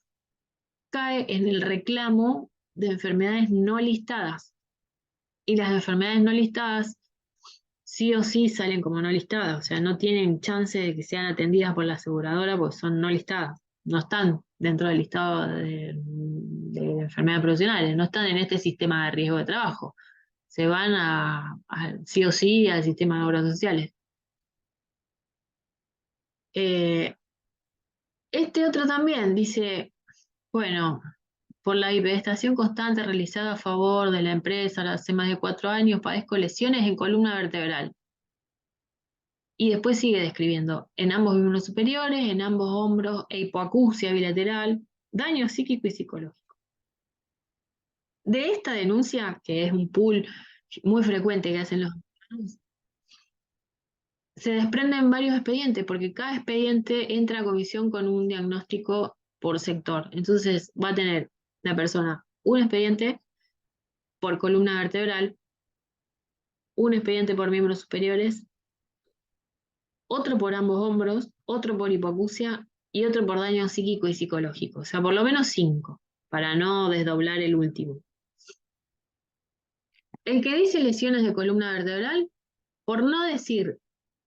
cae en el reclamo de enfermedades no listadas. Y las enfermedades no listadas sí o sí salen como no listadas, o sea, no tienen chance de que sean atendidas por la aseguradora porque son no listadas, no están dentro del listado de enfermedades profesionales, no están en este sistema de riesgo de trabajo, se van sí o sí al sistema de obras sociales. Este otro también dice, bueno, por la bipedestación constante realizada a favor de la empresa hace más de 4 años, padezco lesiones en columna vertebral. Y después sigue describiendo, en ambos miembros superiores, en ambos hombros, e hipoacusia bilateral, daño psíquico y psicológico. De esta denuncia, que es un pool muy frecuente que hacen los abogados, se desprenden varios expedientes, porque cada expediente entra a comisión con un diagnóstico por sector. Entonces va a tener la persona un expediente por columna vertebral, un expediente por miembros superiores, otro por ambos hombros, otro por hipoacusia y otro por daño psíquico y psicológico. O sea, por lo menos 5, para no desdoblar el último. El que dice lesiones de columna vertebral, por no decir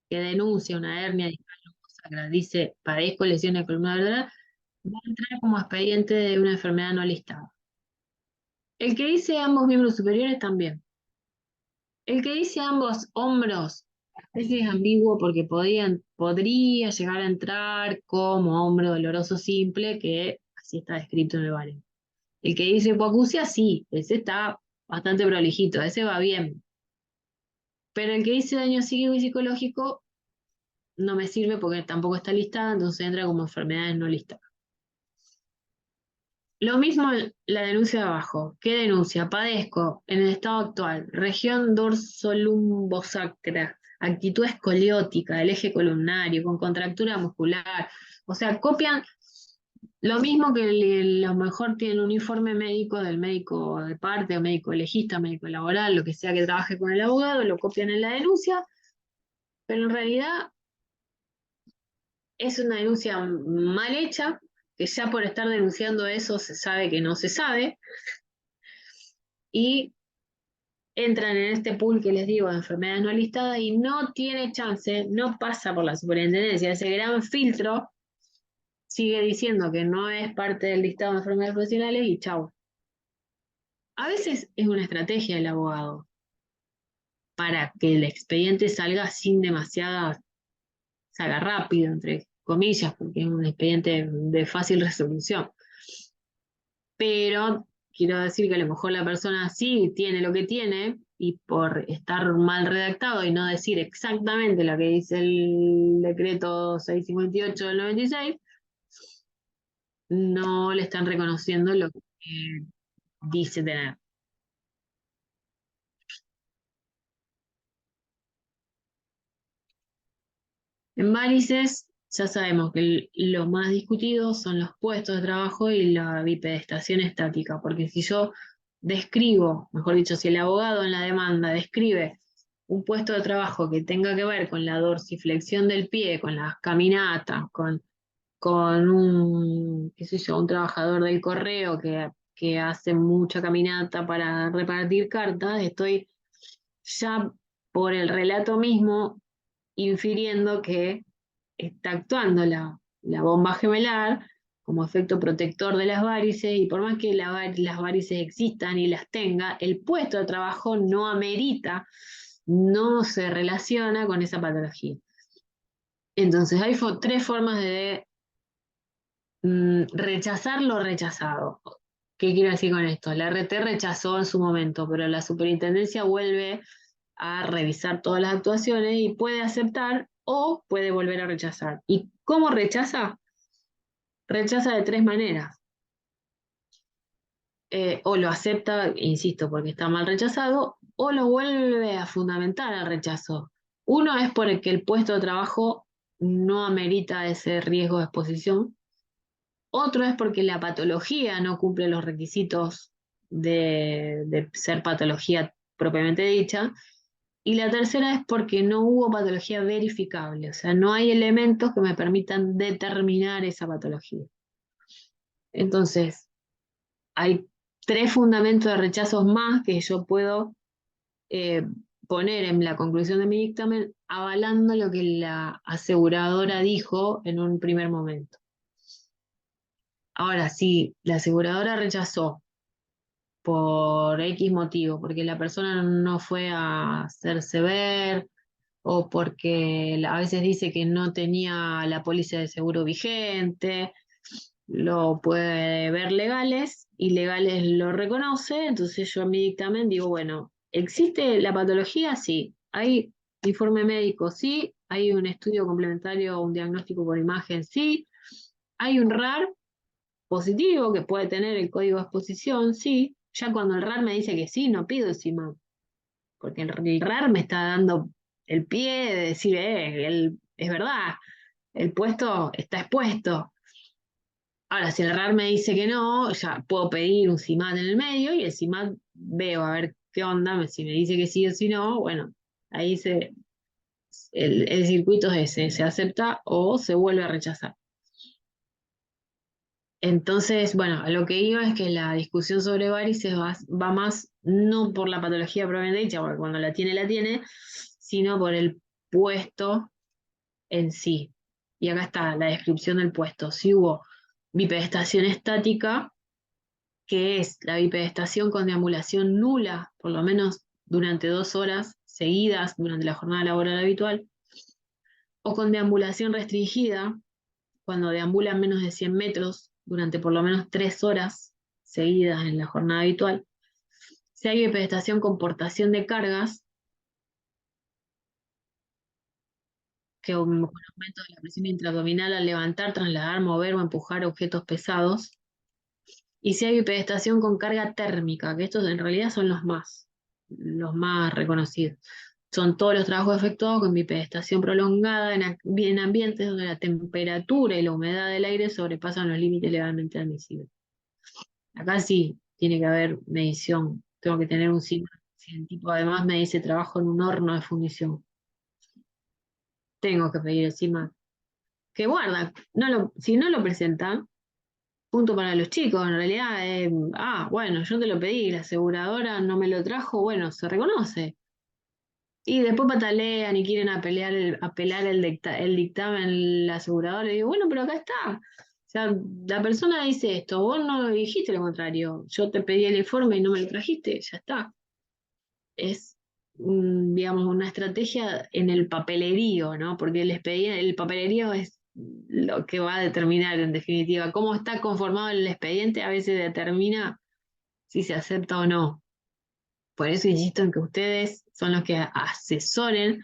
que denuncia una hernia discal lumbosacra, dice padezco lesiones de columna vertebral, va a entrar como expediente de una enfermedad no listada. El que dice ambos miembros superiores también. El que dice ambos hombros, ese es ambiguo porque podría llegar a entrar como hombro doloroso simple, que así está descrito en el baremo. El que dice hipoacusia, sí, ese está bastante prolijito, ese va bien. Pero el que dice daño psíquico y psicológico no me sirve porque tampoco está listada, entonces entra como enfermedades no listadas. Lo mismo la denuncia de abajo. ¿Qué denuncia? Padezco en el estado actual, región dorsolumbosacra, actitud escoliótica del eje columnario, con contractura muscular. O sea, copian lo mismo que a lo mejor tiene un informe médico del médico de parte, o médico legista, médico laboral, lo que sea que trabaje con el abogado, lo copian en la denuncia, pero en realidad es una denuncia mal hecha, que ya por estar denunciando eso se sabe que no se sabe, y entran en este pool que les digo de enfermedades no listadas y no tiene chance, no pasa por la superintendencia. Ese gran filtro sigue diciendo que no es parte del listado de enfermedades profesionales y chau. A veces es una estrategia del abogado para que el expediente salga salga rápido, entre comillas, porque es un expediente de fácil resolución. Pero quiero decir que a lo mejor la persona sí tiene lo que tiene, y por estar mal redactado y no decir exactamente lo que dice el decreto 658 del 96, no le están reconociendo lo que dice tener. En varices ya sabemos que lo más discutido son los puestos de trabajo y la bipedestación estática, porque si yo describo, mejor dicho, si el abogado en la demanda describe un puesto de trabajo que tenga que ver con la dorsiflexión del pie, con las caminatas, con qué sé yo, un trabajador del correo que hace mucha caminata para repartir cartas, estoy ya por el relato mismo infiriendo que está actuando la bomba gemelar como efecto protector de las varices, y por más que las varices existan y las tenga, el puesto de trabajo no amerita, no se relaciona con esa patología. Entonces hay tres formas de rechazar lo rechazado. ¿Qué quiero decir con esto? La RT rechazó en su momento, pero la superintendencia vuelve a revisar todas las actuaciones y puede aceptar o puede volver a rechazar. ¿Y cómo rechaza? Rechaza de tres maneras. O lo acepta, insisto, porque está mal rechazado, o lo vuelve a fundamentar al rechazo. Uno es porque el puesto de trabajo no amerita ese riesgo de exposición. Otro es porque la patología no cumple los requisitos de ser patología propiamente dicha. Y la tercera es porque no hubo patología verificable, o sea, no hay elementos que me permitan determinar esa patología. Entonces, hay tres fundamentos de rechazos más que yo puedo poner en la conclusión de mi dictamen, avalando lo que la aseguradora dijo en un primer momento. Ahora, si la aseguradora rechazó por X motivo, porque la persona no fue a hacerse ver, o porque a veces dice que no tenía la póliza de seguro vigente, lo puede ver legales, y legales lo reconoce, entonces yo en mi dictamen digo, bueno, ¿existe la patología? Sí. ¿Hay informe médico? Sí. ¿Hay un estudio complementario o un diagnóstico por imagen? Sí. ¿Hay un RAR positivo que puede tener el código de exposición? Sí. Ya cuando el RAR me dice que sí, no pido CIMAP, porque el RAR me está dando el pie de decir, es verdad, el puesto está expuesto. Ahora, si el RAR me dice que no, ya puedo pedir un CIMAT en el medio, y el CIMAT veo a ver qué onda, si me dice que sí o si no, bueno, ahí el circuito es ese, se acepta o se vuelve a rechazar. Entonces, bueno, a lo que iba es que la discusión sobre varices va más no por la patología propiamente dicha, porque cuando la tiene, sino por el puesto en sí. Y acá está la descripción del puesto. Si hubo bipedestación estática, que es la bipedestación con deambulación nula, por lo menos durante 2 horas seguidas durante la jornada laboral habitual, o con deambulación restringida, cuando deambulan menos de 100 metros durante por lo menos 3 horas seguidas en la jornada habitual. Si hay bipedestación con portación de cargas, que con aumento de la presión intraabdominal al levantar, trasladar, mover o empujar objetos pesados. Y si hay bipedestación con carga térmica, que estos en realidad son los más reconocidos. Son todos los trabajos efectuados con bipedestación prolongada en ambientes donde la temperatura y la humedad del aire sobrepasan los límites legalmente admisibles. Acá sí tiene que haber medición, tengo que tener un signo. Si el tipo además me dice trabajo en un horno de fundición, tengo que pedir encima que guarda. Si no lo presenta, punto para los chicos, en realidad, bueno, yo te lo pedí, la aseguradora no me lo trajo, bueno, se reconoce. Y después patalean y quieren apelar el dictamen la aseguradora, y digo, bueno, pero acá está. O sea, la persona dice esto, vos no dijiste lo contrario, yo te pedí el informe y no me lo trajiste, ya está. Es, digamos, una estrategia en el papelerío, ¿no? Porque el papelerío es lo que va a determinar, en definitiva, cómo está conformado el expediente, a veces determina si se acepta o no. Por eso insisto en que ustedes son los que asesoren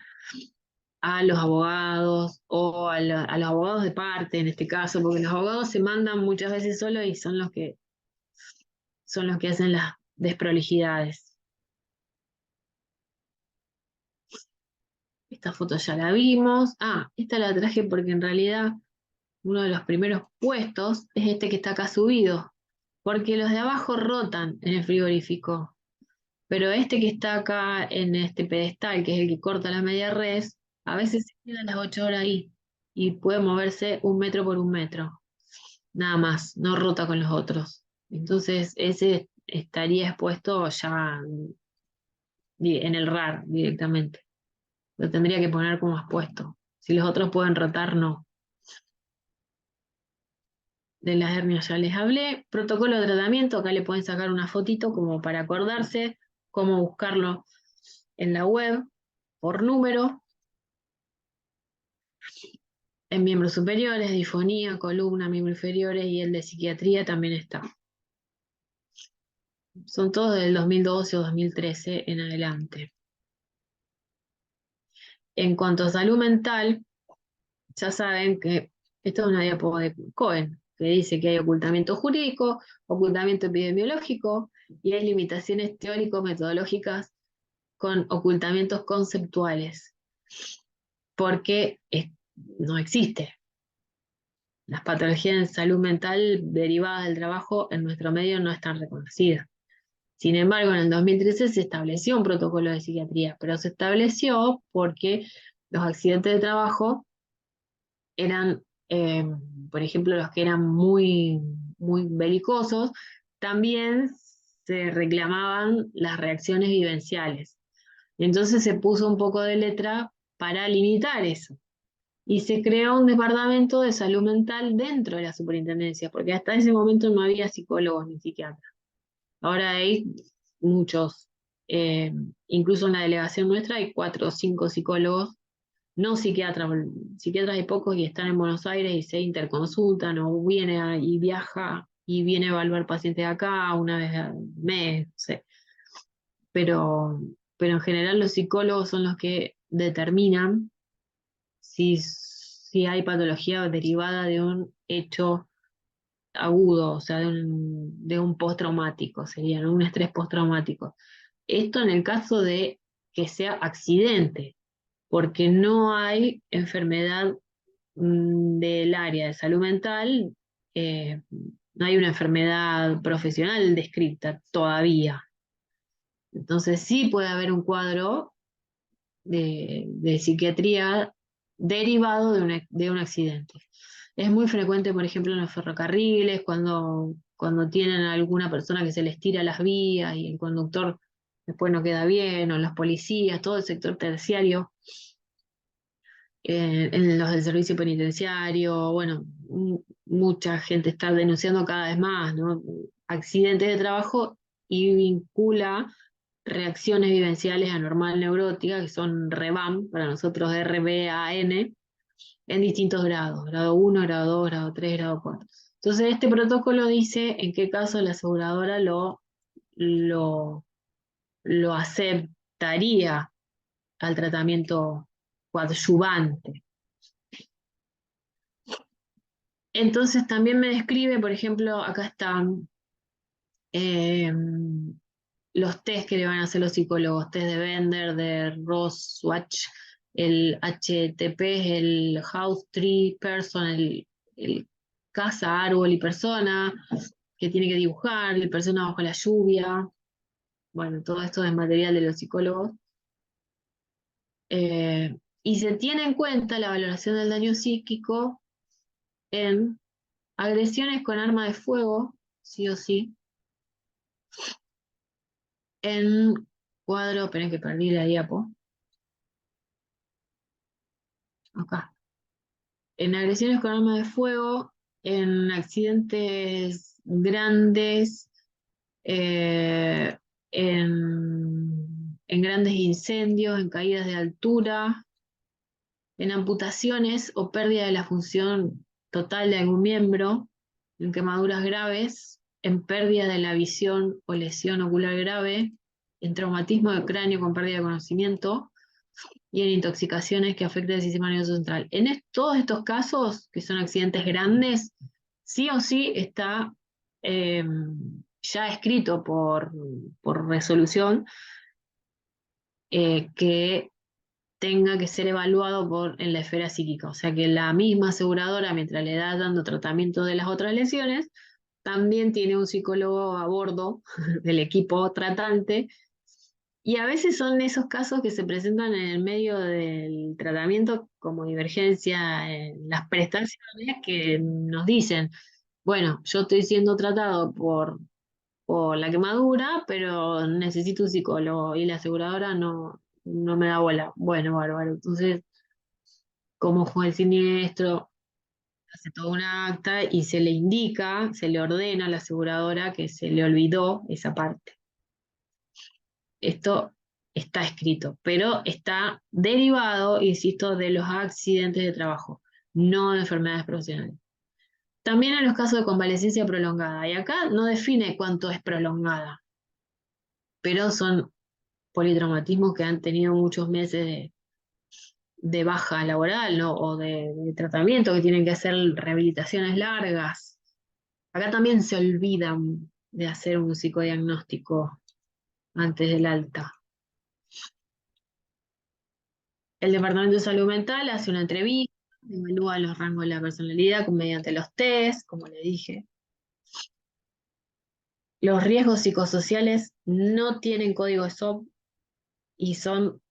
a los abogados o a los abogados de parte, en este caso, porque los abogados se mandan muchas veces solos y son los que hacen las desprolijidades. Esta foto ya la vimos. Esta la traje porque en realidad uno de los primeros puestos es este que está acá subido, porque los de abajo rotan en el frigorífico, pero este que está acá en este pedestal, que es el que corta la media res, a veces se queda las 8 horas ahí y puede moverse 1 metro por 1 metro, nada más, no rota con los otros. Entonces ese estaría expuesto ya en el RAR directamente. Lo tendría que poner como expuesto. Si los otros pueden rotar, no. de las hernias ya les hablé. Protocolo de tratamiento, acá le pueden sacar una fotito como para acordarse cómo buscarlo en la web, por número. En miembros superiores, disfonía, columna, miembros inferiores y el de psiquiatría también está. Son todos del 2012 o 2013 en adelante. En cuanto a salud mental, ya saben que esto es una diapo de Cohen, que dice que hay ocultamiento jurídico, ocultamiento epidemiológico y hay limitaciones teórico-metodológicas con ocultamientos conceptuales, porque no existe. Las patologías en salud mental derivadas del trabajo en nuestro medio no están reconocidas. Sin embargo, en el 2013 se estableció un protocolo de psiquiatría, pero se estableció porque los accidentes de trabajo eran, por ejemplo, los que eran muy, muy belicosos, también se reclamaban las reacciones vivenciales. Entonces se puso un poco de letra para limitar eso. Y se creó un departamento de salud mental dentro de la superintendencia, porque hasta ese momento no había psicólogos ni psiquiatras. Ahora hay muchos, incluso en la delegación nuestra hay 4 o 5 psicólogos, no psiquiatras, psiquiatras hay pocos y están en Buenos Aires y se interconsultan o y viaja y viene a evaluar pacientes acá una vez al mes, no sé. Pero en general los psicólogos son los que determinan si hay patología derivada de un hecho agudo, o sea, de un postraumático, sería, ¿no? Un estrés postraumático. Esto en el caso de que sea accidente, porque no hay enfermedad del área de salud mental, no hay una enfermedad profesional descrita todavía. Entonces sí puede haber un cuadro de psiquiatría derivado de un accidente. Es muy frecuente, por ejemplo, en los ferrocarriles, cuando tienen a alguna persona que se les tira las vías y el conductor después no queda bien, o los policías, todo el sector terciario, en los del servicio penitenciario, bueno, mucha gente está denunciando cada vez más, ¿no? Accidentes de trabajo y vincula reacciones vivenciales anormal neuróticas, que son REBAM, para nosotros RBAN, en distintos grados, grado 1, grado 2, grado 3, grado 4. Entonces este protocolo dice en qué caso la aseguradora lo aceptaría al tratamiento coadyuvante. Entonces también me describe, por ejemplo, acá están los test que le van a hacer los psicólogos, test de Bender, de Rorschach, el HTP, el House Tree Person, el casa, árbol y persona, que tiene que dibujar, el persona bajo la lluvia. Bueno, todo esto es material de los psicólogos. Y se tiene en cuenta la valoración del daño psíquico en agresiones con arma de fuego, sí o sí, en cuadro, esperen que perdí la diapo, acá, en agresiones con arma de fuego, en accidentes grandes, eh, en grandes incendios, en caídas de altura, en amputaciones o pérdida de la función total de algún miembro, en quemaduras graves, en pérdida de la visión o lesión ocular grave, en traumatismo de cráneo con pérdida de conocimiento y en intoxicaciones que afectan el sistema nervioso central. En todos estos casos, que son accidentes grandes, sí o sí está ya escrito por resolución que tenga que ser evaluado en la esfera psíquica. O sea que la misma aseguradora, mientras le da dando tratamiento de las otras lesiones, también tiene un psicólogo a bordo del equipo tratante. Y a veces son esos casos que se presentan en el medio del tratamiento como divergencia en las prestaciones que nos dicen, bueno, yo estoy siendo tratado por la quemadura, pero necesito un psicólogo y la aseguradora no me da bola. Bueno, bárbaro. Entonces, ¿cómo fue el siniestro? hace toda una acta y se le indica, se le ordena a la aseguradora que se le olvidó esa parte. Esto está escrito, pero está derivado, insisto, de los accidentes de trabajo, no de enfermedades profesionales. También en los casos de convalecencia prolongada, y acá no define cuánto es prolongada, pero son politraumatismos que han tenido muchos meses de baja laboral, ¿no? O de tratamiento, que tienen que hacer rehabilitaciones largas. Acá también se olvidan de hacer un psicodiagnóstico antes del alta. El Departamento de Salud Mental hace una entrevista, evalúa los rangos de la personalidad mediante los test, como le dije. Los riesgos psicosociales no tienen código SOP y son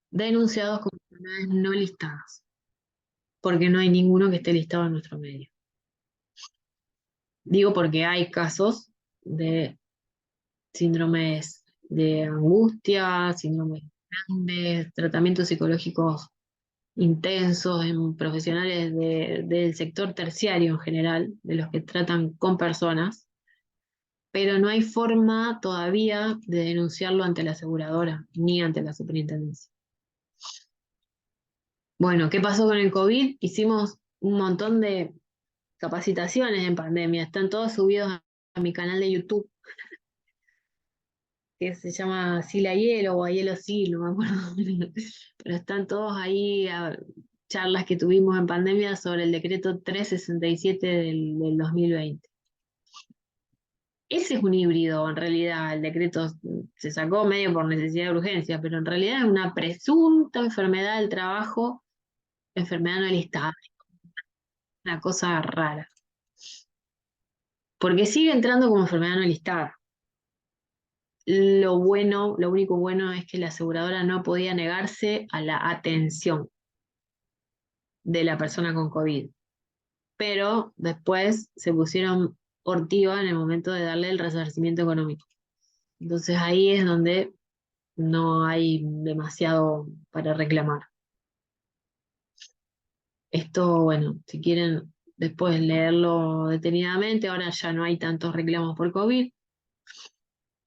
denunciados como enfermedades no listadas, porque no hay ninguno que esté listado en nuestro medio. Digo porque hay casos de síndromes de angustia, síndromes grandes, tratamientos psicológicos intensos en profesionales del sector terciario en general, de los que tratan con personas, pero no hay forma todavía de denunciarlo ante la aseguradora ni ante la superintendencia. Bueno, ¿qué pasó con el COVID? Hicimos un montón de capacitaciones en pandemia, están todos subidos a mi canal de YouTube, que se llama Sil a Hielo o a Hielo Sil, no me acuerdo, pero están todos ahí, charlas que tuvimos en pandemia sobre el decreto 367 del 2020. Ese es un híbrido, en realidad, el decreto se sacó medio por necesidad de urgencia, pero en realidad es una presunta enfermedad del trabajo, enfermedad no listada, una cosa rara. Porque sigue entrando como enfermedad no listada. Lo único bueno es que la aseguradora no podía negarse a la atención de la persona con COVID. Pero después se pusieron ortiva en el momento de darle el resarcimiento económico. Entonces ahí es donde no hay demasiado para reclamar. Esto, bueno, si quieren después leerlo detenidamente, ahora ya no hay tantos reclamos por COVID.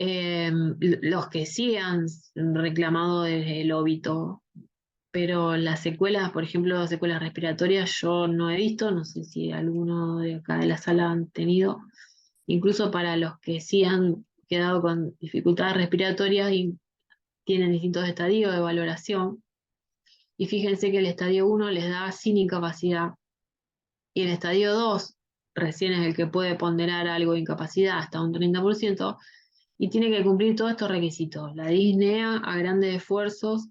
Los que sí han reclamado desde el óbito, pero las secuelas, por ejemplo, secuelas respiratorias, yo no he visto, no sé si alguno de acá de la sala han tenido, incluso para los que sí han quedado con dificultades respiratorias y tienen distintos estadios de valoración. Y fíjense que el estadio 1 les da sin incapacidad, y el estadio 2 recién es el que puede ponderar algo de incapacidad hasta un 30%, y tiene que cumplir todos estos requisitos: la disnea a grandes esfuerzos,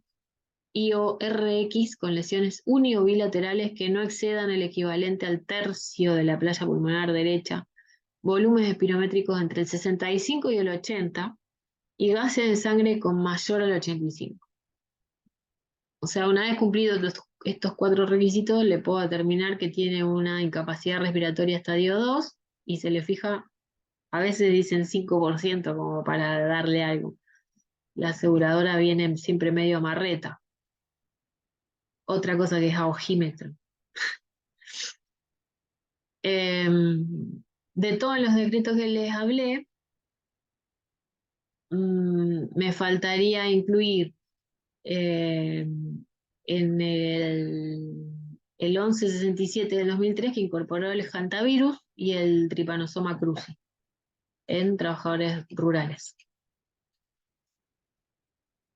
IO-RX con lesiones uni o bilaterales que no excedan el equivalente al tercio de la playa pulmonar derecha, volúmenes espirométricos entre el 65 y el 80, y gases de sangre con mayor al 85. O sea, una vez cumplidos estos 4 requisitos, le puedo determinar que tiene una incapacidad respiratoria estadio 2 y se le fija, a veces dicen 5% como para darle algo. La aseguradora viene siempre medio marreta. Otra cosa que es ojímetro. De todos los decretos que les hablé, me faltaría incluir en el 1167 del 2003, que incorporó el hantavirus y el trypanosoma cruzi en trabajadores rurales.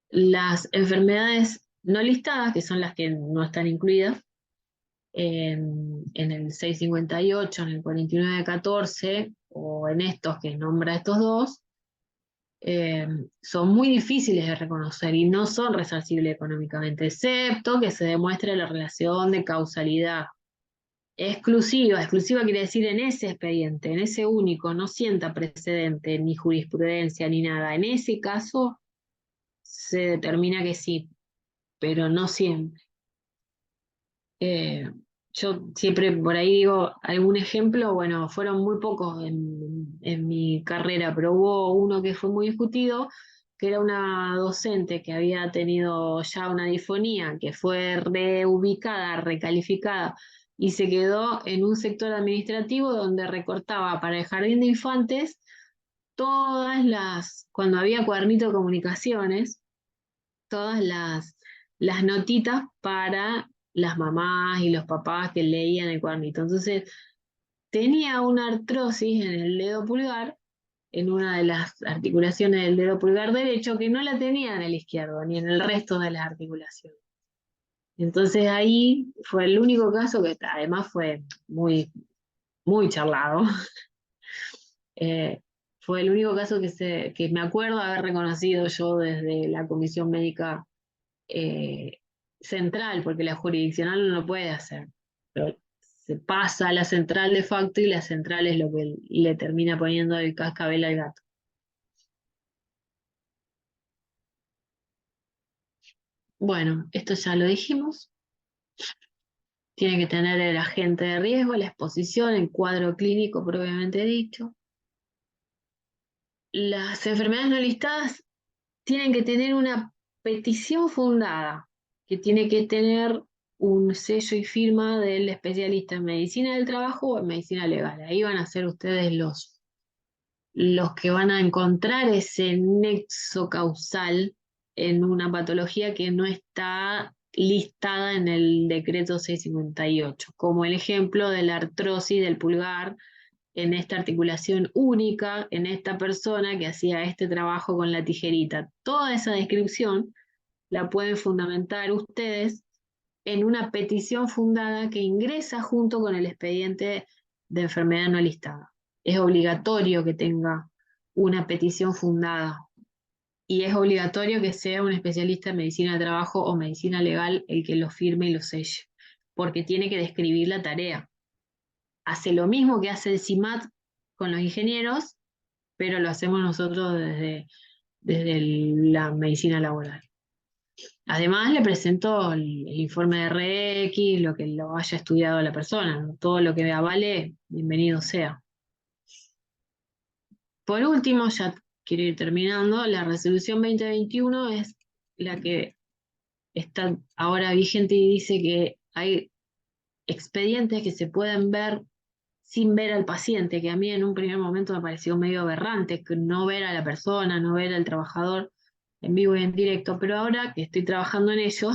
Las enfermedades no listadas, que son las que no están incluidas, en el 658, en el 4914, o en estos que nombra estos dos, son muy difíciles de reconocer y no son resarcibles económicamente, excepto que se demuestre la relación de causalidad exclusiva. Exclusiva quiere decir en ese expediente, en ese único, no sienta precedente, ni jurisprudencia, ni nada. En ese caso se determina que sí, pero no siempre. Yo siempre por ahí digo algún ejemplo, bueno, fueron muy pocos en mi carrera, pero hubo uno que fue muy discutido, que era una docente que había tenido ya una disfonía, que fue reubicada, recalificada y se quedó en un sector administrativo donde recortaba para el jardín de infantes cuando había cuadernito de comunicaciones, todas las notitas para las mamás y los papás que leían el cuadernito. Entonces, tenía una artrosis en el dedo pulgar, en una de las articulaciones del dedo pulgar derecho, que no la tenía en el izquierdo, ni en el resto de las articulaciones. Entonces ahí fue el único caso que además fue muy, muy charlado. Fue el único caso que me acuerdo haber reconocido yo desde la comisión médica central, porque la jurisdiccional no lo puede hacer. Pero se pasa a la central de facto y la central es lo que le termina poniendo el cascabel al gato. Bueno, esto ya lo dijimos. Tiene que tener el agente de riesgo, la exposición, el cuadro clínico propiamente dicho. Las enfermedades no listadas tienen que tener una petición fundada, que tiene que tener un sello y firma del especialista en medicina del trabajo o en medicina legal. Ahí van a ser ustedes los que van a encontrar ese nexo causal en una patología que no está listada en el decreto 658, como el ejemplo de la artrosis del pulgar en esta articulación única, en esta persona que hacía este trabajo con la tijerita. Toda esa descripción la pueden fundamentar ustedes en una petición fundada que ingresa junto con el expediente de enfermedad no listada. Es obligatorio que tenga una petición fundada y es obligatorio que sea un especialista en medicina de trabajo o medicina legal el que lo firme y lo selle, porque tiene que describir la tarea. Hace lo mismo que hace el CIMAT con los ingenieros, pero lo hacemos nosotros desde la medicina laboral. Además, le presento el informe de RX, lo que lo haya estudiado la persona, ¿no? Todo lo que avale, bienvenido sea. Por último, ya quiero ir terminando, la resolución 2021 es la que está ahora vigente y dice que hay expedientes que se pueden ver sin ver al paciente, que a mí en un primer momento me pareció medio aberrante, que no ver a la persona, no ver al trabajador en vivo y en directo, pero ahora que estoy trabajando en ello,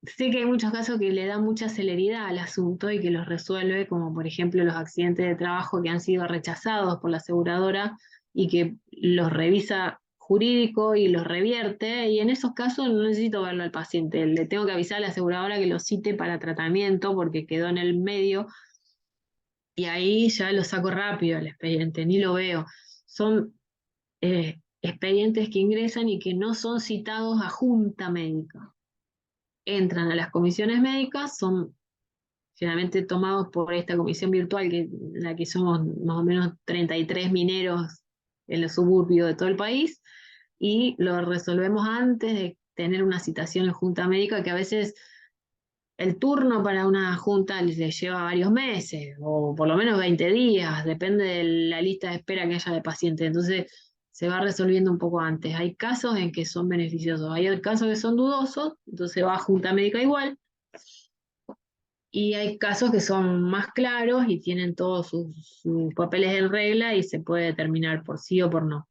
sé que hay muchos casos que le dan mucha celeridad al asunto y que los resuelve, como por ejemplo los accidentes de trabajo que han sido rechazados por la aseguradora y que los revisa jurídico y los revierte, y en esos casos no necesito verlo al paciente, le tengo que avisar a la aseguradora que lo cite para tratamiento porque quedó en el medio, y ahí ya lo saco rápido el expediente, ni lo veo. Son expedientes que ingresan y que no son citados a junta médica. Entran a las comisiones médicas, son generalmente tomados por esta comisión virtual, que la que somos más o menos 33 mineros en los suburbios de todo el país, y lo resolvemos antes de tener una citación en junta médica, que a veces el turno para una junta le lleva varios meses, o por lo menos 20 días, depende de la lista de espera que haya de pacientes. Entonces se va resolviendo un poco antes. Hay casos en que son beneficiosos, hay casos que son dudosos, entonces va a junta médica igual. Y hay casos que son más claros y tienen todos sus papeles en regla y se puede determinar por sí o por no,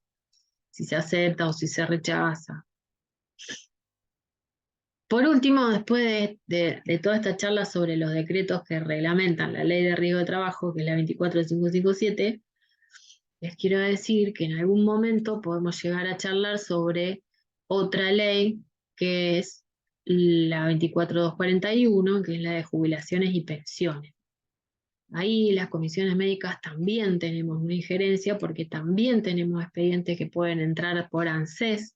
si se acepta o si se rechaza. Por último, después de toda esta charla sobre los decretos que reglamentan la Ley de Riesgo de Trabajo, que es la 24557, les quiero decir que en algún momento podemos llegar a charlar sobre otra ley, que es la 24241, que es la de jubilaciones y pensiones. Ahí las comisiones médicas también tenemos una injerencia porque también tenemos expedientes que pueden entrar por ANSES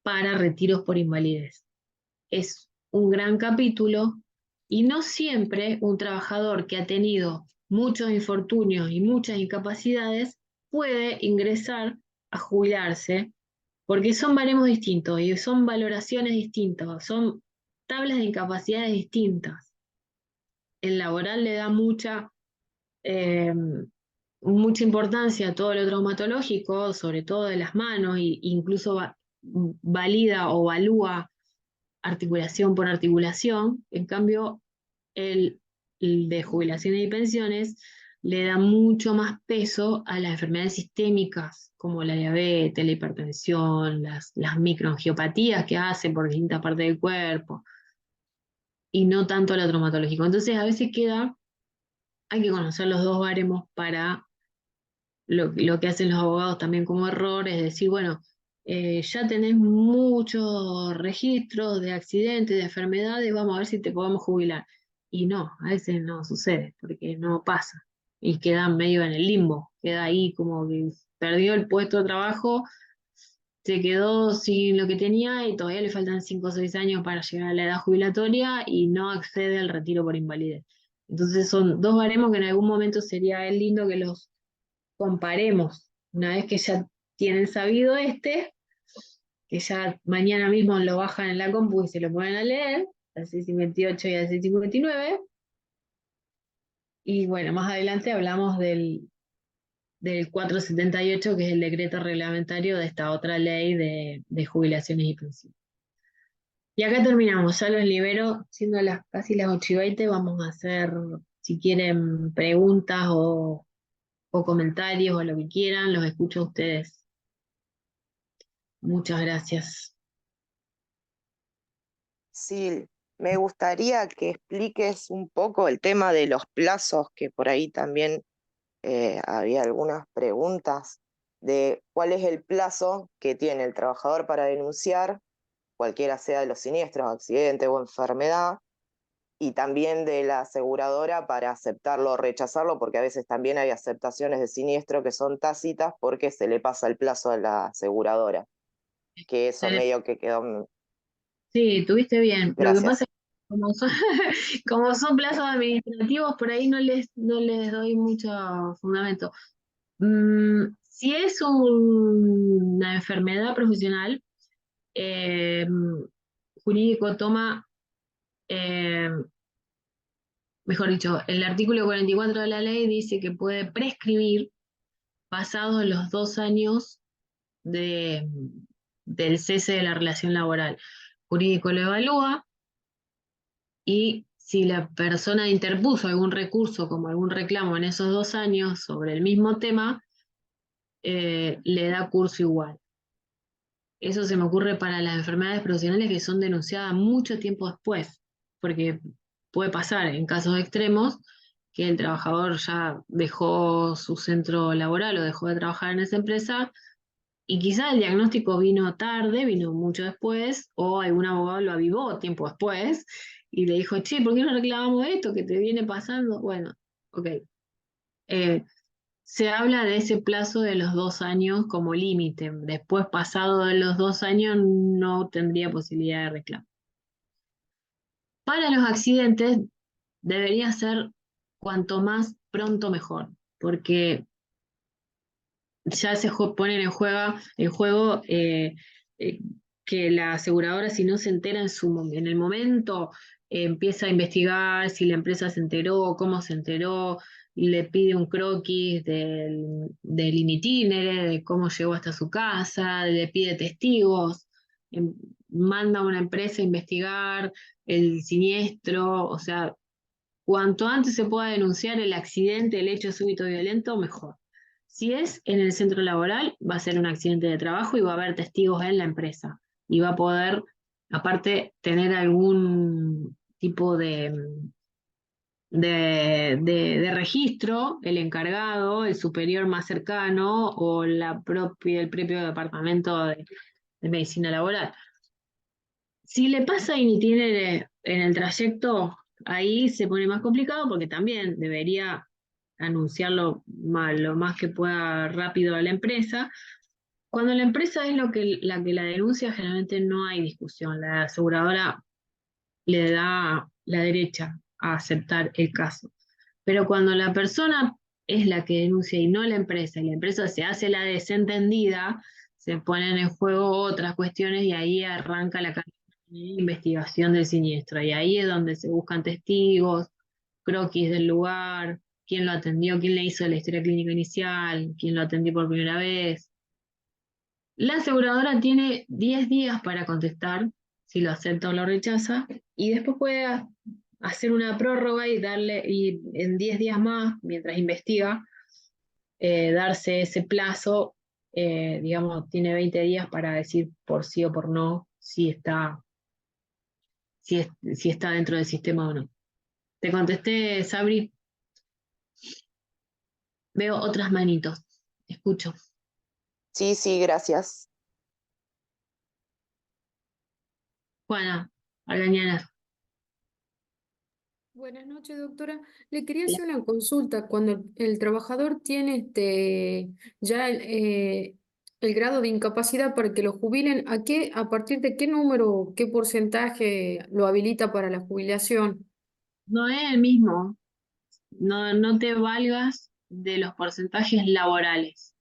para retiros por invalidez. Es un gran capítulo y no siempre un trabajador que ha tenido muchos infortunios y muchas incapacidades puede ingresar a jubilarse porque son baremos distintos y son valoraciones distintas, son tablas de incapacidades distintas. El laboral le da mucha importancia a todo lo traumatológico, sobre todo de las manos, e incluso valida o evalúa articulación por articulación. En cambio, el de jubilaciones y pensiones le da mucho más peso a las enfermedades sistémicas, como la diabetes, la hipertensión, las microangiopatías que hace por distintas partes del cuerpo, y no tanto a lo traumatológico. Entonces, a veces hay que conocer los dos baremos para lo que hacen los abogados también como error, es decir, bueno, ya tenés muchos registros de accidentes, de enfermedades, vamos a ver si te podemos jubilar. Y no, a veces no sucede, porque no pasa. Y queda medio en el limbo, queda ahí como que perdió el puesto de trabajo, se quedó sin lo que tenía y todavía le faltan 5 o 6 años para llegar a la edad jubilatoria y no accede al retiro por invalidez. Entonces son dos baremos que en algún momento sería lindo que los comparemos. Una vez que ya tienen sabido que ya mañana mismo lo bajan en la compu y se lo ponen a leer, al 658 y al 659. Y bueno, más adelante hablamos del 478, que es el decreto reglamentario de esta otra ley de jubilaciones y pensiones. Y acá terminamos, ya los libero, siendo casi las 8:20, vamos a hacer, si quieren, preguntas o comentarios o lo que quieran, los escucho a ustedes. Muchas gracias. Sí, me gustaría que expliques un poco el tema de los plazos, que por ahí también había algunas preguntas de cuál es el plazo que tiene el trabajador para denunciar, cualquiera sea de los siniestros, accidente o enfermedad, y también de la aseguradora para aceptarlo o rechazarlo, porque a veces también hay aceptaciones de siniestro que son tácitas porque se le pasa el plazo a la aseguradora, que eso medio que quedó... Sí, tuviste bien. Lo que pasa Gracias. es que como son plazos administrativos, por ahí no les doy mucho fundamento. Si es una enfermedad profesional, eh, jurídico toma, eh, mejor dicho, el artículo 44 de la ley dice que puede prescribir pasados los 2 años del cese de la relación laboral. Jurídico lo evalúa y si la persona interpuso algún recurso como algún reclamo en esos 2 años sobre el mismo tema, le da curso igual. Eso se me ocurre para las enfermedades profesionales que son denunciadas mucho tiempo después, porque puede pasar en casos extremos que el trabajador ya dejó su centro laboral o dejó de trabajar en esa empresa y quizá el diagnóstico vino tarde, vino mucho después, o algún abogado lo avivó tiempo después y le dijo, che, ¿por qué no reclamamos esto que te viene pasando? Bueno, ok. Se habla de ese plazo de los 2 años como límite. Después, pasado de los 2 años, no tendría posibilidad de reclamo. Para los accidentes, debería ser cuanto más pronto mejor, porque ya se ponen en juego que la aseguradora, si no se entera en el momento, empieza a investigar si la empresa se enteró, cómo se enteró, le pide un croquis del initinere, de cómo llegó hasta su casa, le pide testigos, manda a una empresa a investigar el siniestro, o sea, cuanto antes se pueda denunciar el accidente, el hecho súbito violento, mejor. Si es en el centro laboral, va a ser un accidente de trabajo y va a haber testigos en la empresa. Y va a poder, aparte, tener algún tipo de registro, el encargado, el superior más cercano o el propio departamento de medicina laboral. Si le pasa y ni tiene en el trayecto, ahí se pone más complicado porque también debería anunciarlo lo más que pueda rápido a la empresa. Cuando la empresa es la que la denuncia, generalmente no hay discusión. La aseguradora le da la derecha a aceptar el caso. Pero cuando la persona es la que denuncia y no la empresa, y la empresa se hace la desentendida, se ponen en juego otras cuestiones y ahí arranca la investigación del siniestro. Y ahí es donde se buscan testigos, croquis del lugar, quién lo atendió, quién le hizo la historia clínica inicial, quién lo atendió por primera vez. La aseguradora tiene 10 días para contestar si lo acepta o lo rechaza y después puede hacer una prórroga y en 10 días más, mientras investiga, darse ese plazo, digamos, tiene 20 días para decir por sí o por no si está dentro del sistema o no. ¿Te contesté, Sabri? Veo otras manitos. Escucho. Sí, sí, gracias. Juana, Agañana. Buenas noches, doctora. Le quería hacer una consulta. Cuando el trabajador tiene ya el grado de incapacidad para que lo jubilen, a partir de qué número, qué porcentaje lo habilita para la jubilación? No es el mismo. No te valgas de los porcentajes laborales,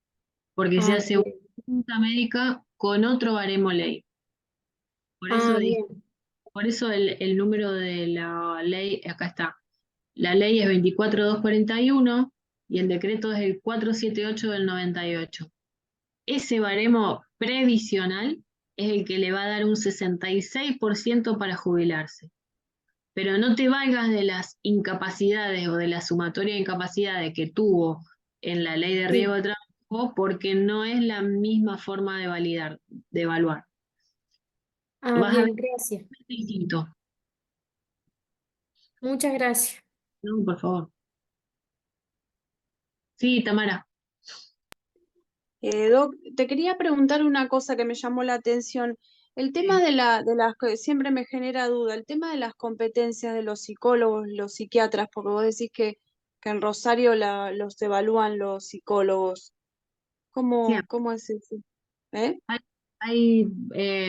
porque se Ah, hace una bien. junta médica con otro baremo ley. Por eso Ah, dije, bien. por eso el número de la ley, acá está. La ley es 24241 y el decreto es el 478 del 98. Ese baremo previsional es el que le va a dar un 66% para jubilarse. Pero no te valgas de las incapacidades o de la sumatoria de incapacidades que tuvo en la ley de Sí. riesgo de trabajo, porque no es la misma forma de validar, de evaluar. Ah, Vas a ver bien, gracias. distinto. Muchas gracias. No, por favor. Sí, Tamara. Doc, te quería preguntar una cosa que me llamó la atención. El tema de las que siempre me genera duda, el tema de las competencias de los psicólogos, los psiquiatras, porque vos decís que en Rosario los evalúan los psicólogos. Sí, ¿Cómo es eso? ¿Eh? hay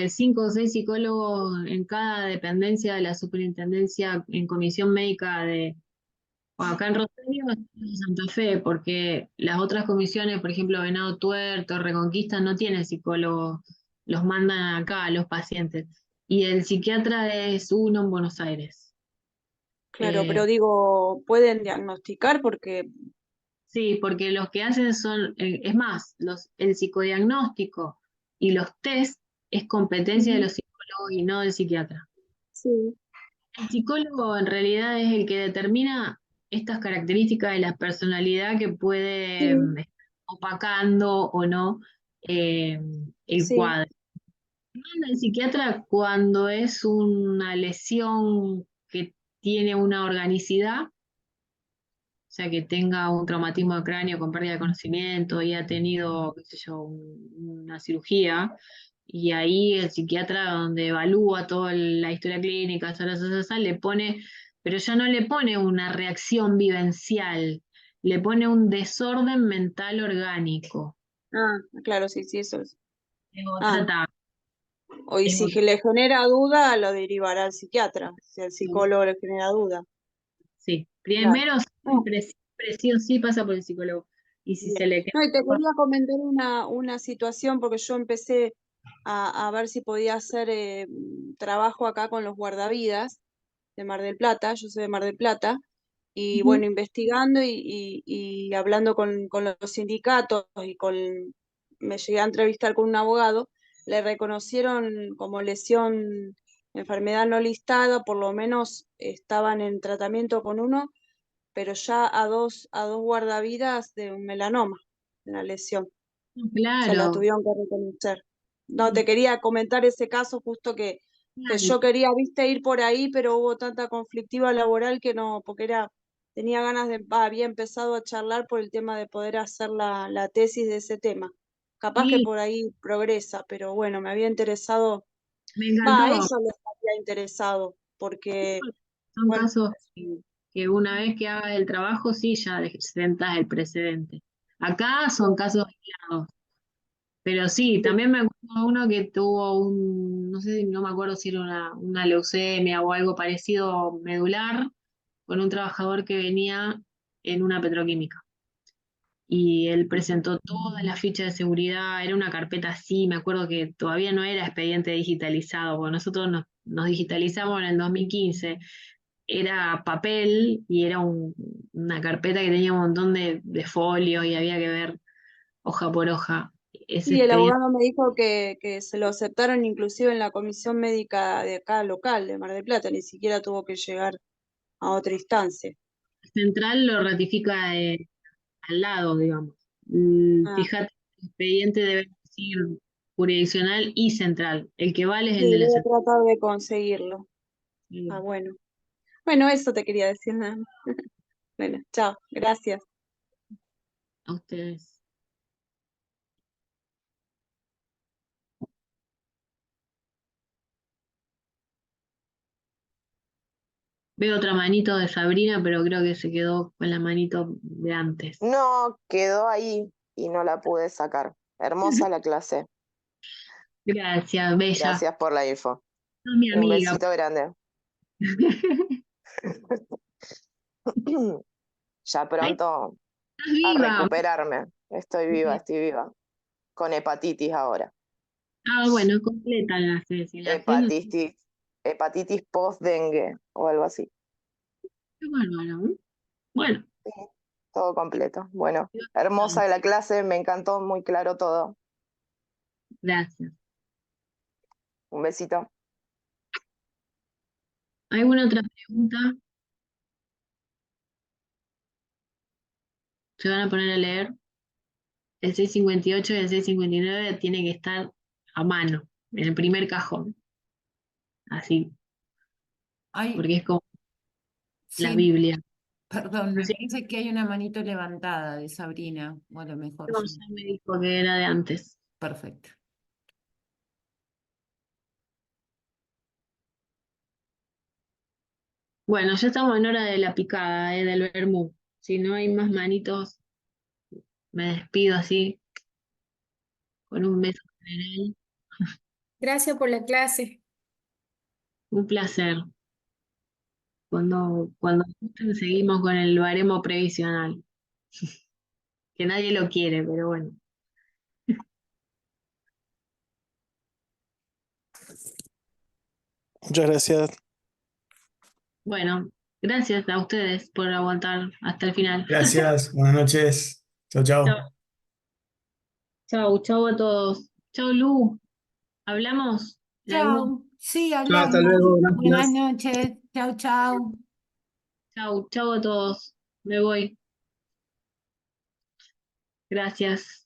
5 o 6 psicólogos en cada dependencia de la superintendencia en comisión médica bueno, acá en Rosario, en Santa Fe, porque las otras comisiones, por ejemplo, Venado Tuerto, Reconquista, no tienen psicólogos, los mandan acá a los pacientes. Y el psiquiatra es uno en Buenos Aires. Claro, pero digo, pueden diagnosticar porque Sí, porque los que hacen son, es más, el psicodiagnóstico y los test es competencia de Ujú. los psicólogos y no del psiquiatra. Sí, El psicólogo en realidad es el que determina estas características de la personalidad que puede sí, estar opacando o no eh, el sí. cuadro. Manda el psiquiatra cuando es una lesión que tiene una organicidad, o sea, que tenga un traumatismo de cráneo con pérdida de conocimiento y ha tenido, qué sé yo, una cirugía, y ahí el psiquiatra donde evalúa toda la historia clínica, le pone, pero ya no le pone una reacción vivencial, le pone un desorden mental orgánico. Ah, claro, sí, sí, eso es. Es Ah, otra, y es si otra, le genera duda, lo derivará al psiquiatra, si al psicólogo le genera duda. sí. Claro. Primero, No, siempre sí o sí pasa por el psicólogo. Y si se bien. le queda No, y te quería comentar una situación, porque yo empecé a ver si podía hacer trabajo acá con los guardavidas de Mar del Plata, yo soy de Mar del Plata, y bueno, investigando y hablando con los sindicatos me llegué a entrevistar con un abogado, le reconocieron como lesión, enfermedad no listada, por lo menos estaban en tratamiento con uno, pero ya a dos guardavidas de un melanoma, de una lesión, se la claro. tuvieron que reconocer. No, te quería comentar ese caso justo que yo quería, viste, ir por ahí, pero hubo tanta conflictiva laboral que no, porque tenía ganas había empezado a charlar por el tema de poder hacer la tesis de ese tema. Capaz que Sí, por ahí progresa, pero bueno, me había interesado, me a encantó. ellos les había interesado, porque, Son bueno, casos que una vez que hagas el trabajo, sí, ya sentás el precedente. Acá son casos aislados, pero sí, sí, también me acuerdo uno que tuvo no sé, no me acuerdo si era una leucemia o algo parecido medular, con un trabajador que venía en una petroquímica. Y él presentó todas las fichas de seguridad, era una carpeta así, me acuerdo que todavía no era expediente digitalizado, porque nosotros nos digitalizamos en el 2015, era papel y era una carpeta que tenía un montón de folios y había que ver hoja por hoja ese y el expediente. abogado me dijo que se lo aceptaron inclusive en la comisión médica de acá local, de Mar del Plata, ni siquiera tuvo que llegar a otra instancia. Central lo ratifica al lado, digamos. Ah, Fíjate, el expediente debe decir jurisdiccional y central. El que vale es el sí, de la voy a central. tratar de conseguirlo. Ah, bueno. Bueno, eso te quería decir nada. Bueno, chao, gracias. A ustedes. Veo otra manito de Sabrina, pero creo que se quedó con la manito de antes. No, quedó ahí y no la pude sacar. Hermosa la clase. Gracias, bella. Gracias por la info. Sos mi Un amiga. besito grande. Ya Ay, pronto estás a viva. recuperarme. Estoy viva. Con hepatitis ahora. Ah, bueno, completa la Ceci. La Ceci, Hepatitis post-dengue o algo así. qué bárbaro. Bueno, Sí, todo completo. Bueno, hermosa la clase, me encantó, muy claro todo. gracias. Un besito. ¿Alguna otra pregunta? ¿Se van a poner a leer? El 658 y el 659 tienen que estar a mano, en el primer cajón. Así, Ay, porque es como la sí, Biblia. perdón, No me sé, parece que hay una manito levantada de Sabrina, o a lo mejor no, yo. ya me dijo que era de antes. Perfecto. Bueno, ya estamos en hora de la picada, del vermú. Si no hay más manitos, me despido así, con un beso general. Gracias por la clase. Un placer. Cuando gusten, seguimos con el baremo previsional, que nadie lo quiere, pero bueno. Muchas gracias. Bueno, gracias a ustedes por aguantar hasta el final. Gracias, buenas noches. Chao, Chau, chao. chau, chau a todos. Chau, Lu. ¿Hablamos en algún momento? Chao, sí, Chao, hasta hablamos. luego, Buenas gracias. noches. Chao, chao. Chau, chau a todos. Me voy. Gracias.